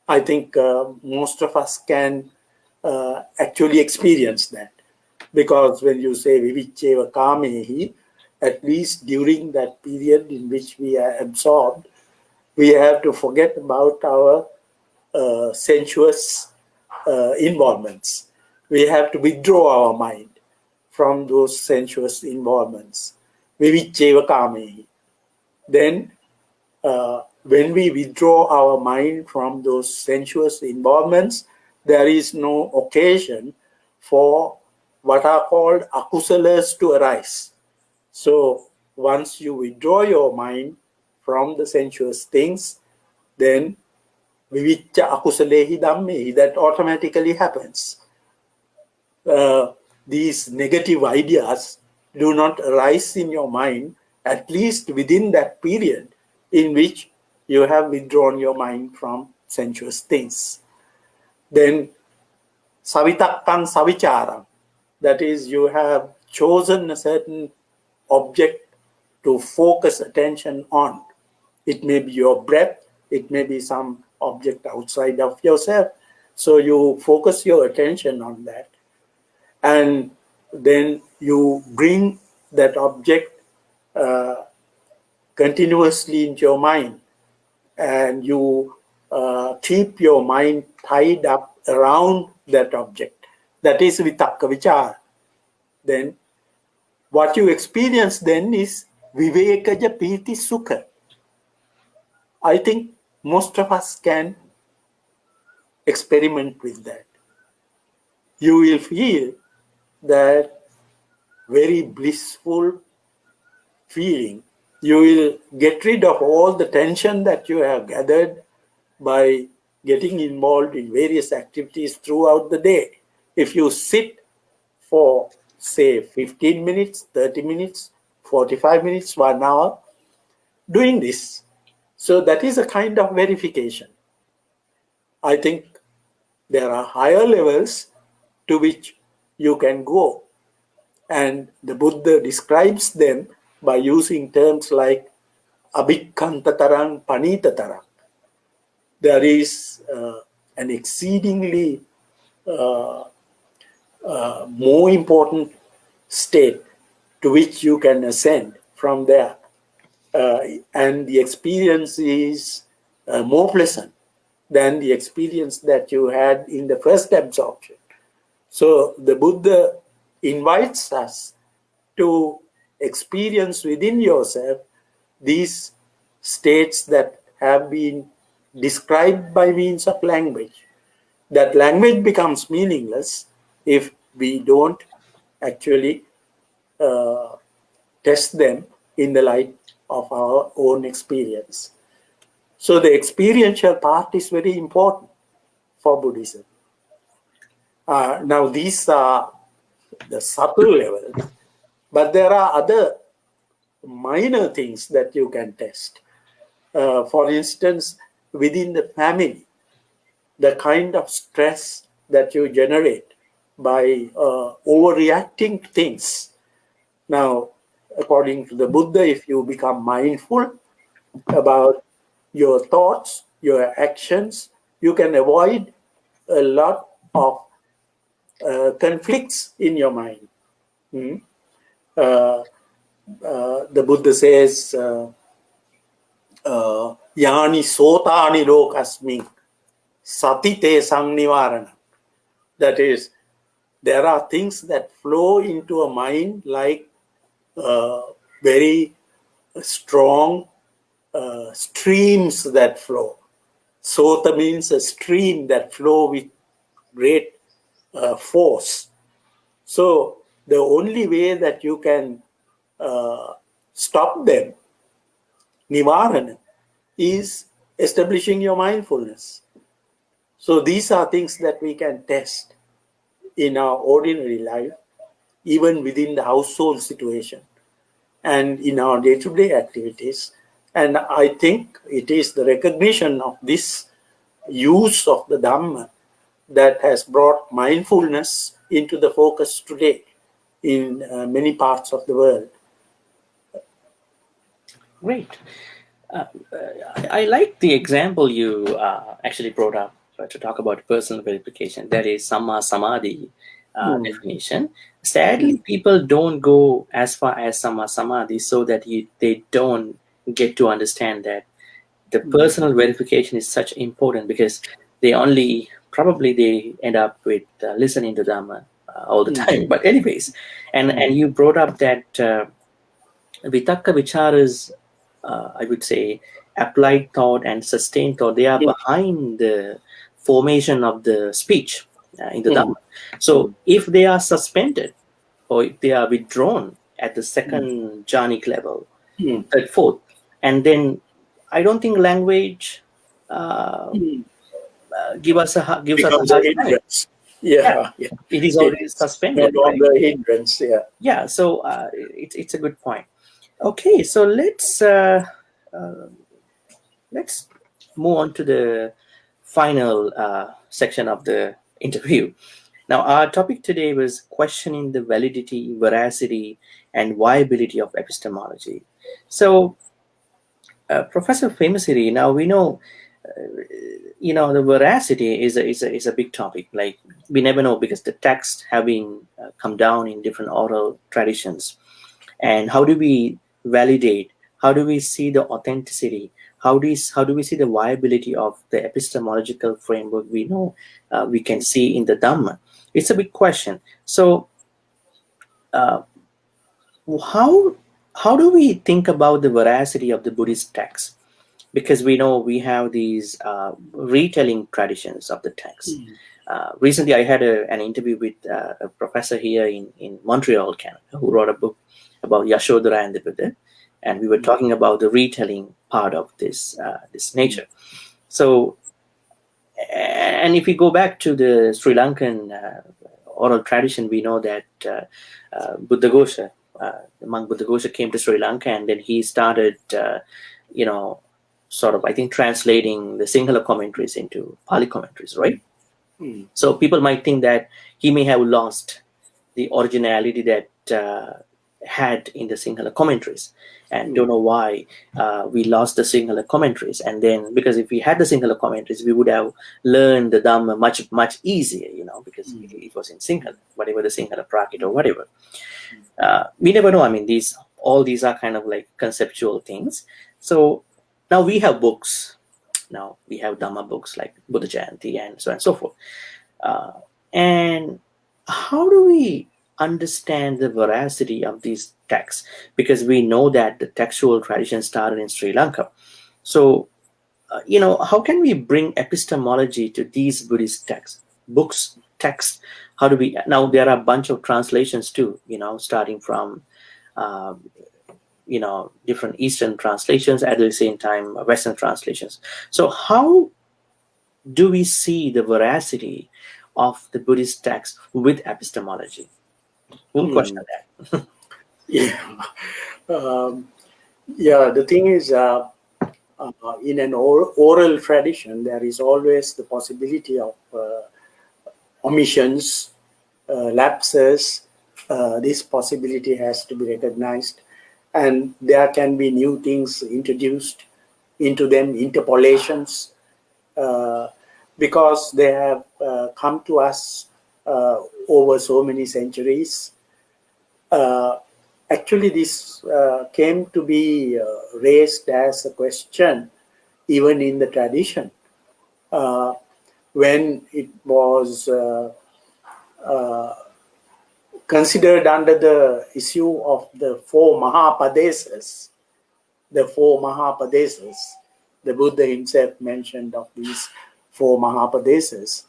I think most of us can actually experience that. Because when you say vivicceva kamehi, at least during that period in which we are absorbed, we have to forget about our sensuous involvements. We have to withdraw our mind from those sensuous involvements. Vivicceva kamehi. Then, when we withdraw our mind from those sensuous involvements, there is no occasion for what are called akusalas to arise. So once you withdraw your mind from the sensuous things, then vivicca akusalehi dhammehi, that automatically happens. These negative ideas do not arise in your mind, at least within that period in which you have withdrawn your mind from sensuous things. Then savitakkam savicharam, that is, you have chosen a certain object to focus attention on. It may be your breath, it may be some object outside of yourself. So you focus your attention on that. And then you bring that object continuously into your mind. And you keep your mind tied up around that object. That is vitakka vichara. Then what you experience then is vivekaja piti sukha. I think most of us can experiment with that. You will feel that very blissful feeling. You will get rid of all the tension that you have gathered by getting involved in various activities throughout the day. If you sit for, say, 15 minutes, 30 minutes, 45 minutes, 1 hour, doing this. So that is a kind of verification. I think there are higher levels to which you can go. And the Buddha describes them by using terms like abhikkantatarang panitatarang. There is an exceedingly more important state to which you can ascend from there. And the experience is more pleasant than the experience that you had in the first absorption. So the Buddha invites us to experience within yourself these states that have been described by means of language. That language becomes meaningless if we don't actually test them in the light of our own experience. So the experiential part is very important for Buddhism. Now, these are the subtle levels, but there are other minor things that you can test. For instance, within the family, the kind of stress that you generate by overreacting to things. Now, according to the Buddha, if you become mindful about your thoughts, your actions, you can avoid a lot of conflicts in your mind. The Buddha says, Yani sotani lokasmi satite sangnivarana. That is, there are things that flow into a mind like very strong streams that flow. Sota means a stream that flow with great force. So the only way that you can stop them, nivarana, is establishing your mindfulness. So these are things that we can test in our ordinary life, even within the household situation and in our day-to-day activities. And I think it is the recognition of this use of the Dhamma that has brought mindfulness into the focus today in many parts of the world. Great. I like the example you actually brought up to talk about personal verification. That is Samma Samadhi definition. Sadly, people don't go as far as Samma Samadhi so that they don't get to understand that the personal verification is such important, because they end up with listening to Dhamma all the time. But anyways, and you brought up that Vitakka Vicharas, I would say, applied thought and sustained thought, they are behind the formation of the speech in the Dhamma. So if they are suspended or if they are withdrawn at the second jhanic level, third, fourth, and then I don't think language gives us a hard time. Yeah. It is already suspended. No longer a hindrance. Yeah. So it's a good point. Okay, so let's move on to the final section of the interview. Now, our topic today was questioning the validity, veracity, and viability of epistemology. So, Professor Famosity, now we know, the veracity is a big topic. Like, we never know, because the texts have been come down in different oral traditions. And how do we validate? How do we see the authenticity? How do we see the viability of the epistemological framework we know we can see in the Dhamma? It's a big question. So, how do we think about the veracity of the Buddhist text? Because we know we have these retelling traditions of the text. Recently, I had an interview with a professor here in Montreal, Canada, who wrote a book about Yashodhara and the Buddha, and we were talking about the retelling part of this nature. So, and if we go back to the Sri Lankan oral tradition, we know that Buddhaghosa, the monk Buddhaghosa, came to Sri Lanka, and then he started, sort of, I think, translating the Sinhala commentaries into Pali commentaries, right? So people might think that he may have lost the originality that had in the Sinhala commentaries, and don't know why we lost the Sinhala commentaries. And then, because if we had the Sinhala commentaries, we would have learned the Dhamma much easier, because it was in Sinhala, whatever the Sinhala Prakrit or whatever. We never know. I mean, all these are kind of like conceptual things. So now we have books. Now we have Dhamma books like Buddha Jayanti and so on and so forth. And how do we understand the veracity of these texts? Because we know that the textual tradition started in Sri Lanka. So how can we bring epistemology to these Buddhist texts? How do we, now there are a bunch of translations too, starting from, uh, different Eastern translations, at the same time, Western translations. So how do we see the veracity of the Buddhist text with epistemology? One question that. Yeah. Um, yeah, the thing is, in an oral tradition, there is always the possibility of omissions, lapses. This possibility has to be recognized, and there can be new things introduced into them, interpolations, because they have come to us over so many centuries. Actually, this came to be raised as a question even in the tradition when it was considered under the issue of the four Mahapadesas. The four Mahapadesas, the Buddha himself mentioned of these four Mahapadesas.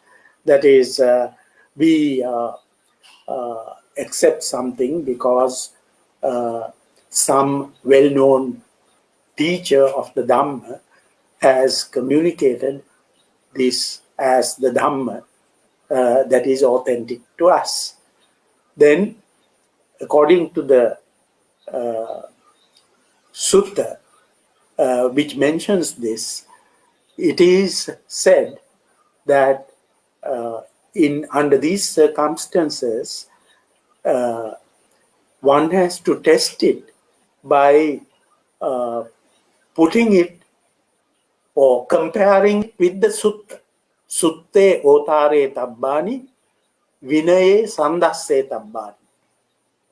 That is, we accept something because some well-known teacher of the Dhamma has communicated this as the Dhamma that is authentic to us. Then, according to the sutta, which mentions this, it is said that under these circumstances, one has to test it by putting it or comparing it with the sutta. Sutte otare tabbani, vinaye sandasse tabbani.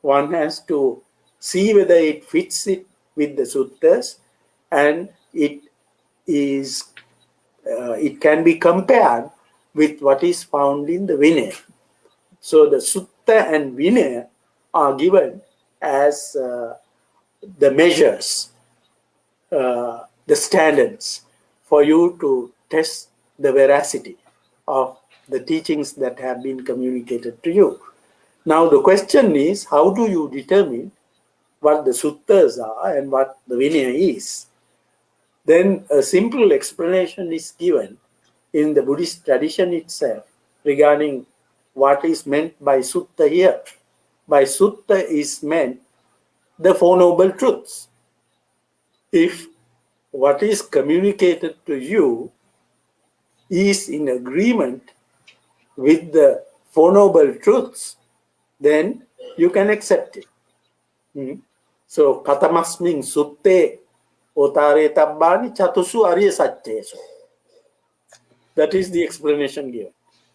One has to see whether it fits it with the suttas, and it can be compared with what is found in the Vinaya. So the sutta and Vinaya are given as the measures, the standards for you to test the veracity of the teachings that have been communicated to you. Now the question is, how do you determine what the suttas are and what the Vinaya is? Then a simple explanation is given in the Buddhist tradition itself regarding what is meant by sutta here. By sutta is meant the Four Noble Truths. If what is communicated to you is in agreement with the Four Noble Truths, then you can accept it. So, katamasmin sutte otare tabbani chatusu arya satyesu. That is the explanation given.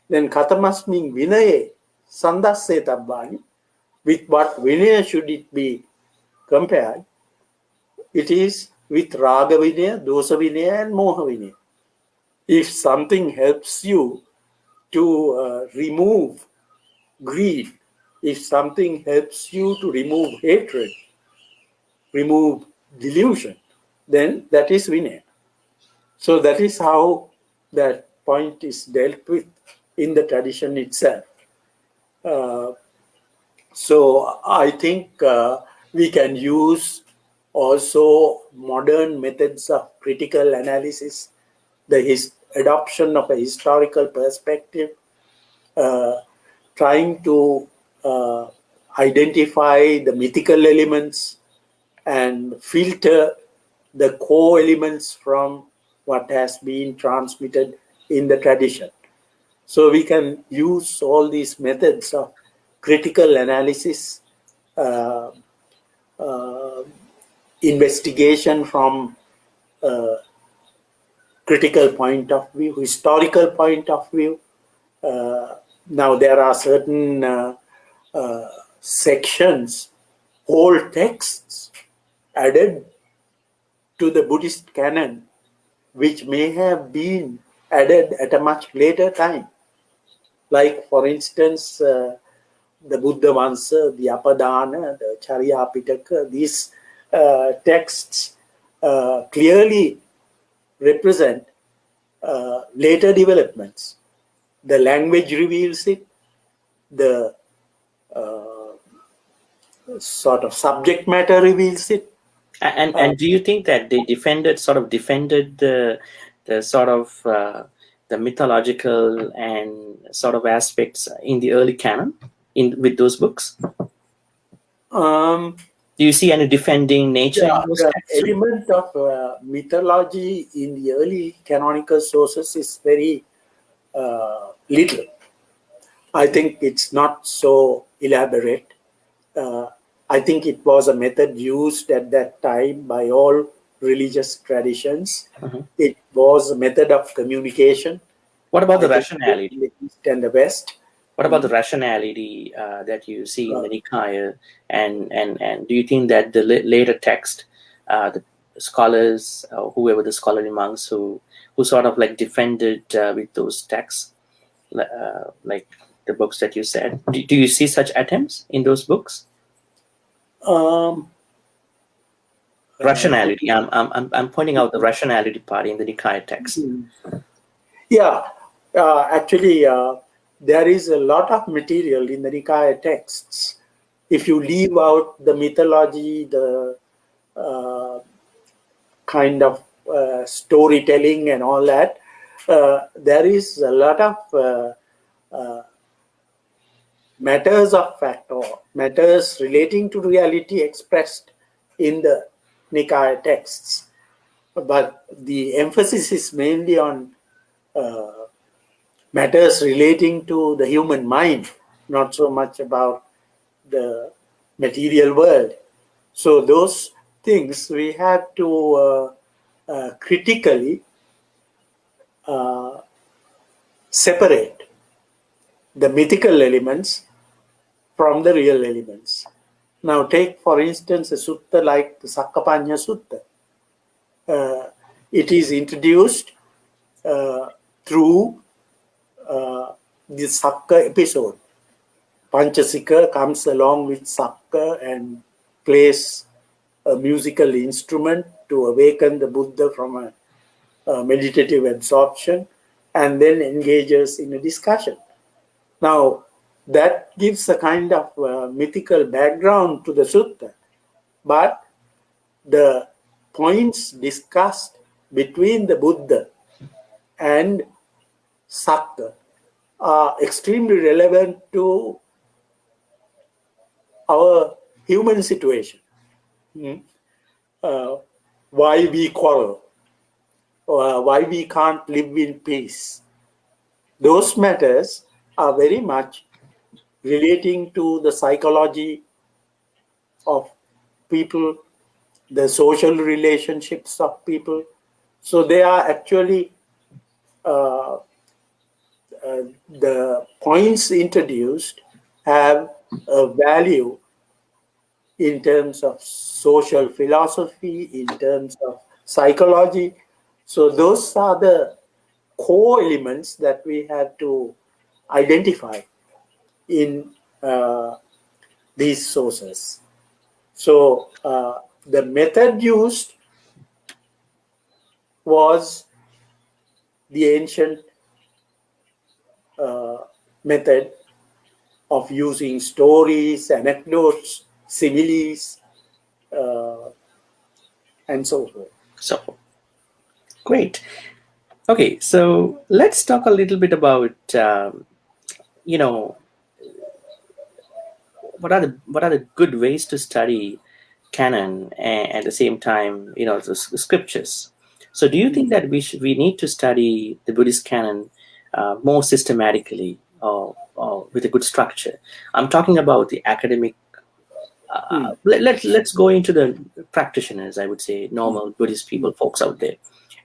Then katamasmin vinaye sandasse tabbani. With what vinaya should it be compared? It is with raga vinaya, dosa vinaya, and moha vinaya. If something helps you to remove greed, if something helps you to remove hatred, remove delusion, then that is vinaya. So that is how that point is dealt with in the tradition itself. So I think we can use also modern methods of critical analysis, the adoption of a historical perspective, trying to identify the mythical elements and filter the core elements from what has been transmitted in the tradition. So we can use all these methods of critical analysis, investigation from critical point of view, historical point of view. Now there are certain sections, whole texts added to the Buddhist canon, which may have been added at a much later time. Like, for instance, the Buddha Vansa, the Apadana, the Charya Pitaka, these texts clearly represent later developments. The language reveals it, the sort of subject matter reveals it. And do you think that they defended the sort of the mythological and sort of aspects in the early canon with those books? Um, Do you see any defending nature in those the texts? element of mythology in the early canonical sources is very little. I think it's not so elaborate. I think it was a method used at that time by all religious traditions. It was a method of communication. What about the I think, rationality? in the East and the West. What about the rationality that you see in the Nikaya? And do you think that the later text, the scholars, whoever the scholarly monks who sort of like defended with those texts, like the books that you said, do you see such attempts in those books? Rationality. I'm pointing out the rationality part in the Nikaya text. Yeah, actually, there is a lot of material in the Nikaya texts. If you leave out the mythology, the kind of storytelling and all that, there is a lot of matters of fact or matters relating to reality expressed in the Nikaya texts. But the emphasis is mainly on matters relating to the human mind, not so much about the material world. So those things we have to critically separate the mythical elements from the real elements. Now take, for instance, a sutta like the Sakkapanya Sutta. It is introduced through the Sakka episode. Panchasika comes along with Sakka and plays a musical instrument to awaken the Buddha from a meditative absorption, and then engages in a discussion. Now, that gives a kind of mythical background to the sutta, but the points discussed between the Buddha and Sakka are extremely relevant to our human situation. Why we quarrel, or why we can't live in peace. Those matters are very much relating to the psychology of people, the social relationships of people. So they are actually the points introduced have a value in terms of social philosophy, in terms of psychology. So those are the core elements that we have to identify in these sources. So the method used was the ancient method of using stories, anecdotes, similes, and so forth. So, great. Okay, so let's talk a little bit about what are the good ways to study canon and at the same time the scriptures. So do you think that we need to study the Buddhist canon more systematically or with a good structure? I'm talking about the academic. Let's go into the practitioners, I would say, normal Buddhist people, folks out there.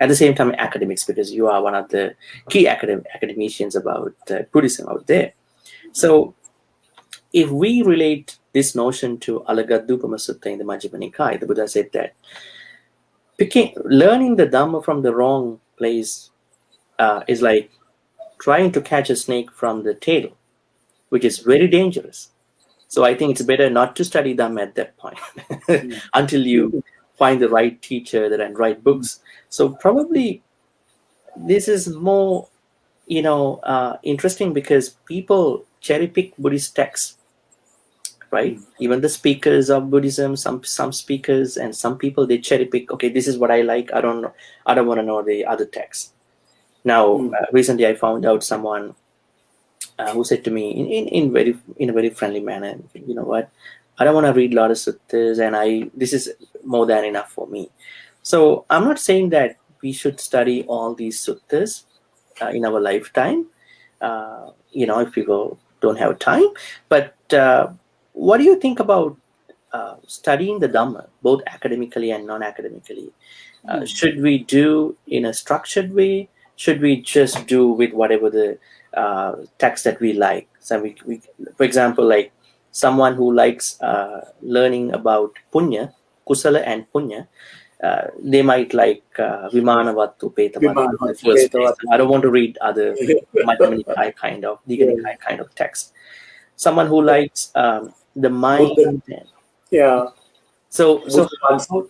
At the same time, academics, because you are one of the key academicians about Buddhism out there. So if we relate this notion to Alagadupama Sutta in the Majjhima Nikaya, the Buddha said that learning the Dhamma from the wrong place is like trying to catch a snake from the tail, which is very dangerous. So I think it's better not to study Dhamma at that point until you find the right teacher and write books. So probably this is more, interesting because people cherry pick Buddhist texts, right? Even the speakers of Buddhism, some speakers and some people, they cherry pick. Okay, this is what I like. I don't want to know the other texts. Now, recently I found out someone who said to me in a very friendly manner, you know what, I don't want to read a lot of suttas, and this is more than enough for me. So I'm not saying that we should study all these suttas in our lifetime, if people don't have time. But what do you think about studying the Dhamma, both academically and non-academically? Should we do in a structured way? Should we just do with whatever the text that we like? So we, for example, like someone who likes learning about punya, kusala and punya, they might like Vimanavattu Petavattu, the first place. I don't want to read other Madhyama Nikaya kind of, Digha Nikaya kind of text. Someone who likes the mind. Yeah. So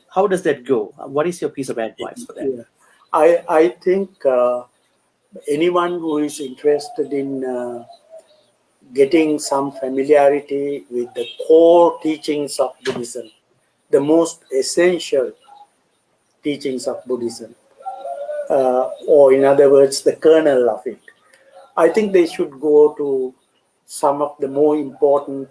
how does that go? What is your piece of advice for that? Yeah. I think anyone who is interested in getting some familiarity with the core teachings of Buddhism, the most essential teachings of Buddhism, or in other words, the kernel of it, I think they should go to some of the more important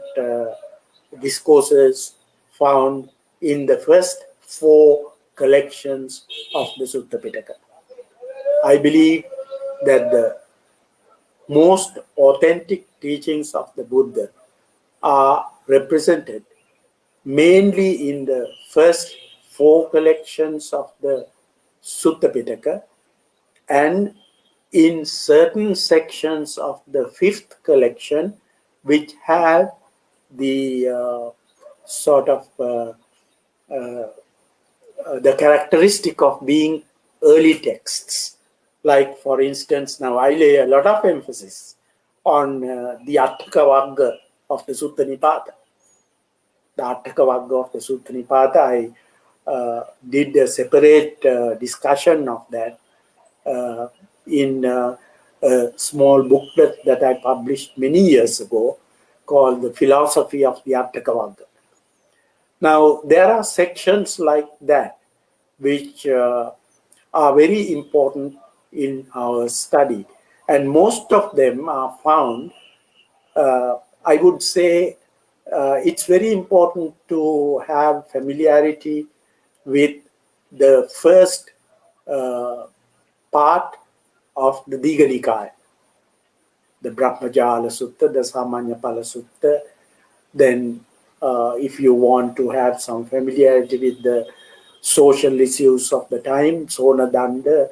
discourses found in the first 4 collections of the Sutta Pitaka. I believe that the most authentic teachings of the Buddha are represented mainly in the first 4 collections of the Sutta Pitaka and in certain sections of the 5th collection, which have the sort of the characteristic of being early texts. Like, for instance, now I lay a lot of emphasis on the Attaka Vagga of the Sutta Nipata. The Attaka Vagga of the Sutta Nipata, I did a separate discussion of that in a small booklet that I published many years ago called The Philosophy of the Attaka Vagga. Now, there are sections like that which are very important in our study, and most of them are found, I would say, it's very important to have familiarity with the first part of the Digha Nikaya, the Brahmajala Sutta, the Samanyapala Sutta. Then if you want to have some familiarity with the social issues of the time, Sona Danda,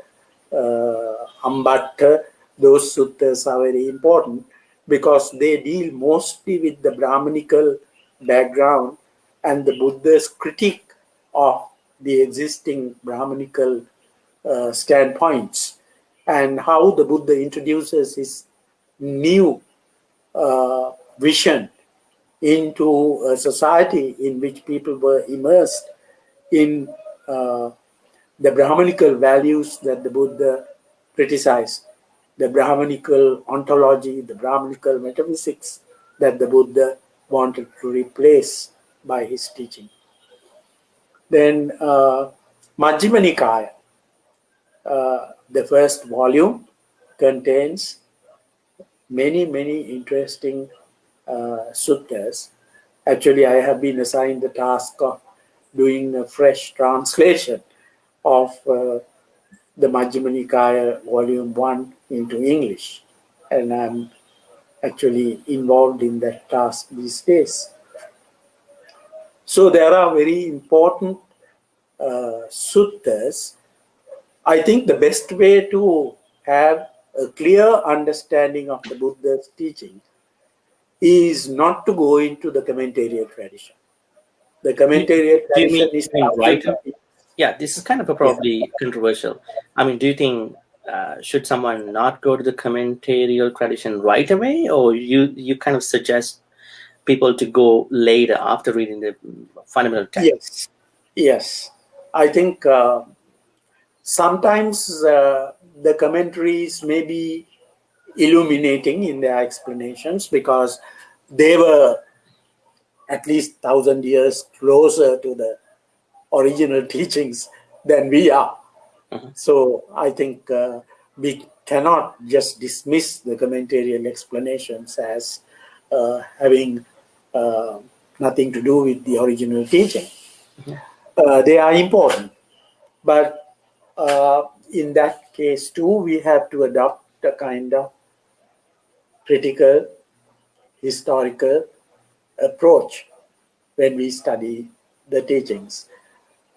Ambatta, those suttas are very important because they deal mostly with the Brahmanical background and the Buddha's critique of the existing Brahmanical standpoints and how the Buddha introduces his new vision into a society in which people were immersed in the Brahmanical values that the Buddha criticized, the Brahmanical ontology, the Brahmanical metaphysics that the Buddha wanted to replace by his teaching. Then Majjhima Nikaya, the first volume, contains many interesting suttas. Actually, I have been assigned the task of doing a fresh translation of the Majjhima Nikaya Volume 1 into English, and I'm actually involved in that task these days. So there are very important suttas. I think the best way to have a clear understanding of the Buddha's teaching is not to go into the commentarial tradition. The commentarial tradition is right? Yeah, this is kind of probably controversial. I mean, do you think should someone not go to the commentarial tradition right away, or you kind of suggest people to go later after reading the fundamental text? Yes. I think sometimes the commentaries may be illuminating in their explanations because they were at least 1,000 years closer to the original teachings than we are. So I think we cannot just dismiss the commentarial explanations as having nothing to do with the original teaching. They are important, but in that case too, we have to adopt a kind of critical, historical approach when we study the teachings.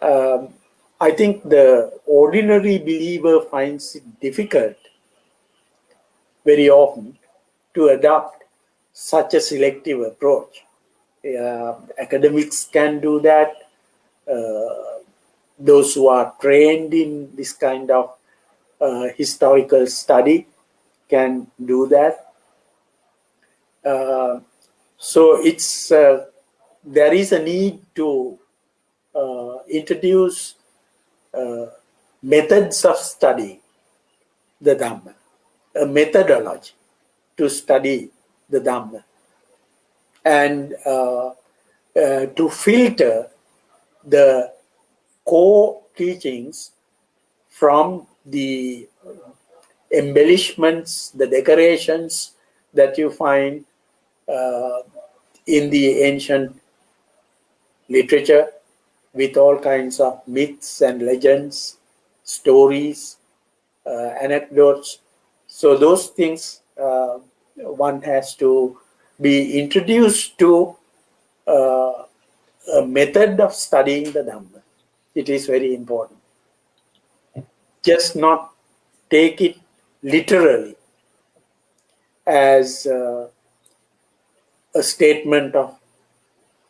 I think the ordinary believer finds it difficult very often to adopt such a selective approach. Academics can do that. Those who are trained in this kind of historical study can do that. So it's there is a need to introduce methods of study the Dhamma, a methodology to study the Dhamma, and to filter the core teachings from the embellishments, the decorations that you find in the ancient literature with all kinds of myths and legends, stories, anecdotes. So those things one has to be introduced to a method of studying the Dhamma. It is very important. Just not take it literally as a statement of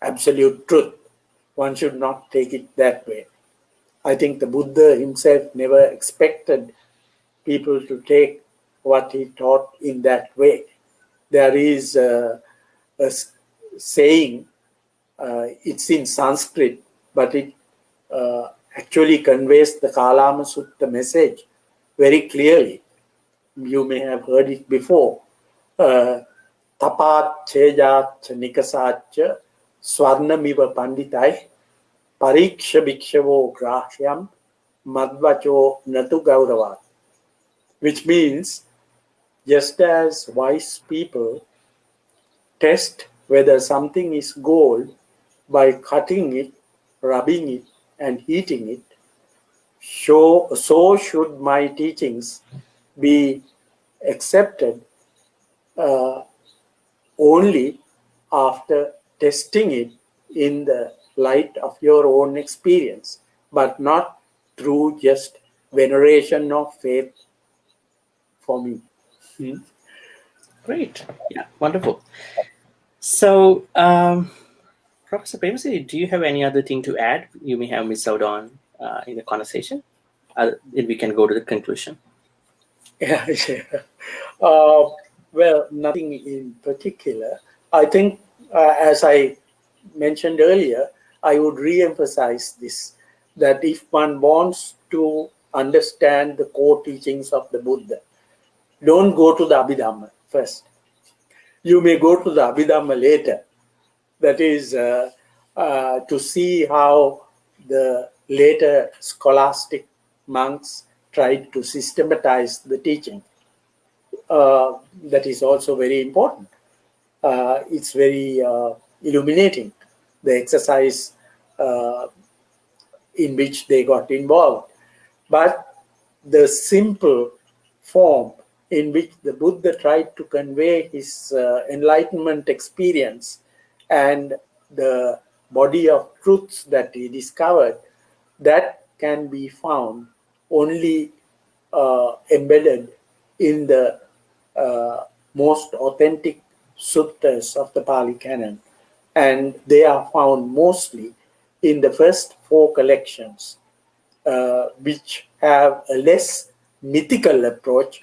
absolute truth. One should not take it that way. I think the Buddha himself never expected people to take what he taught in that way. There is a saying, it's in Sanskrit, but it actually conveys the Kalama Sutta message very clearly. You may have heard it before. Tapat chejat nikasach swarnamiva panditai pariksha bhikshavo grahyam madvacho natu gauravat. Which means, just as wise people test whether something is gold by cutting it, rubbing it, and heating it, so should my teachings be accepted only after testing it in the light of your own experience, but not through just veneration or faith for me. Great. Yeah, wonderful. So, Professor Premasiri, do you have any other thing to add you may have missed out on in the conversation? Then we can go to the conclusion. Yeah. Well, nothing in particular. I think, as I mentioned earlier, I would re-emphasize this, that if one wants to understand the core teachings of the Buddha, don't go to the Abhidhamma first. You may go to the Abhidhamma later. That is to see how the later scholastic monks tried to systematize the teaching. That is also very important. It's very illuminating, the exercise in which they got involved. But the simple form in which the Buddha tried to convey his enlightenment experience and the body of truths that he discovered, that can be found only embedded in the most authentic suttas of the Pali Canon. And they are found mostly in the first 4 collections, which have a less mythical approach,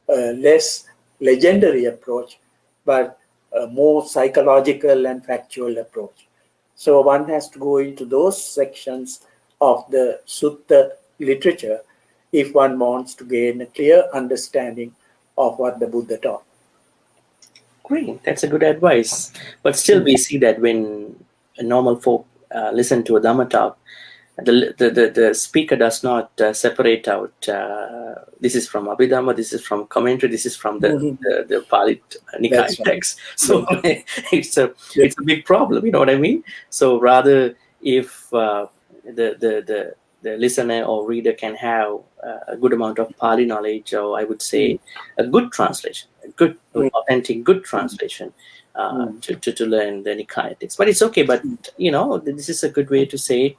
a less legendary approach, but a more psychological and factual approach. So one has to go into those sections of the Sutta literature if one wants to gain a clear understanding of what the Buddha taught. Great, that's a good advice. But still, we see that when a normal folk listen to a Dhamma talk, the speaker does not separate out. This is from Abhidhamma. This is from commentary. This is from the Pali Nikaya That's right. text. So it's a big problem. You know what I mean? So rather, if the listener or reader can have a good amount of Pali knowledge, or I would say a good translation, a good, authentic, good translation to learn the Nikaya text. But it's okay. But this is a good way to say.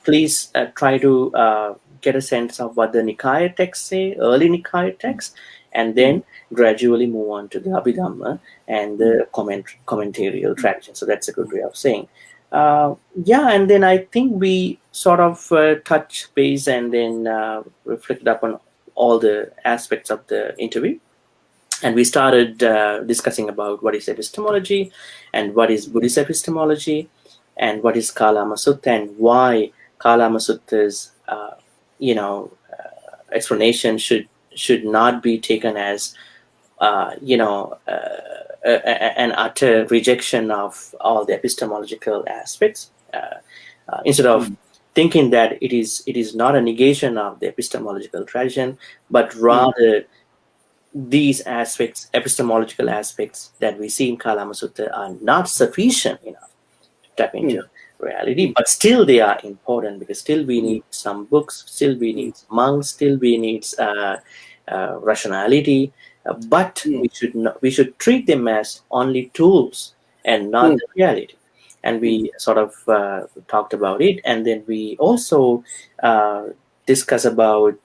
Please try to get a sense of what the Nikaya texts say, early Nikaya texts, and then gradually move on to the Abhidhamma and the commentarial tradition. So that's a good way of saying. And then I think we sort of touch base and then reflected upon all the aspects of the interview. And we started discussing about what is epistemology and what is Buddhist epistemology and what is Kalama Sutta and why Kalama Sutta's explanation should not be taken as an utter rejection of all the epistemological aspects. Instead of thinking that it is not a negation of the epistemological tradition, but rather these aspects, epistemological aspects that we see in Kalama Sutta, are not sufficient enough to tap into reality, but still they are important because still we need some books, still we need monks, still we need rationality, but we should treat them as only tools and not the reality. And we sort of talked about it, and then we also discuss about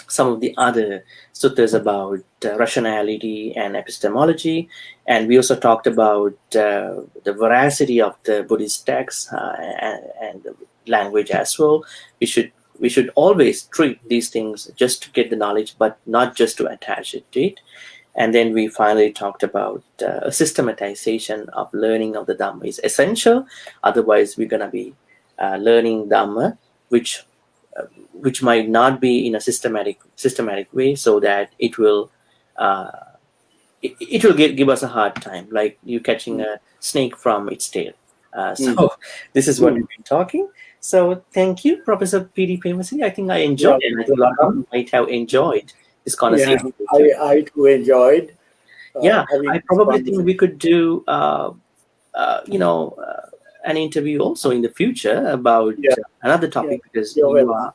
some of the other suttas about rationality and epistemology, and we also talked about the veracity of the Buddhist texts and the language as well. We should always treat these things just to get the knowledge, but not just to attach it to it. And then we finally talked about a systematization of learning of the Dhamma is essential. Otherwise, we're going to be learning Dhamma, which might not be in a systematic way, so that it will give us a hard time, like you catching a snake from its tail. So this is what we've been talking. So thank you, Professor P.D. Premasiri. I think I enjoyed it. I think a lot of you might have enjoyed this conversation. Yeah, I too enjoyed. I probably think we could do an interview also in the future about another topic, because you are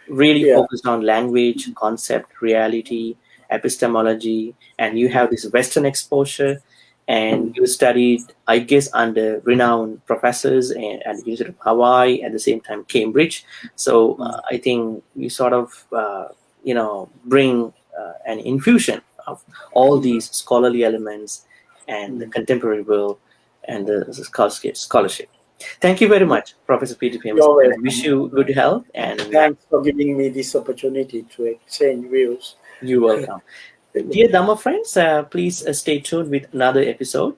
really focused on language, concept, reality, epistemology, and you have this Western exposure, and you studied, I guess, under renowned professors at the University of Hawaii, at the same time Cambridge. So I think you sort of bring an infusion of all these scholarly elements and the contemporary world and the scholarship. Thank you very much, Professor P.D. Premasiri. I wish you good health. And thanks for giving me this opportunity to exchange views. You're welcome. Dear Dhamma friends, please stay tuned with another episode.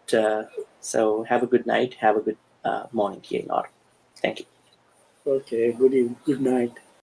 So have a good night. Have a good morning here in Autumn. Thank you. Okay, good night.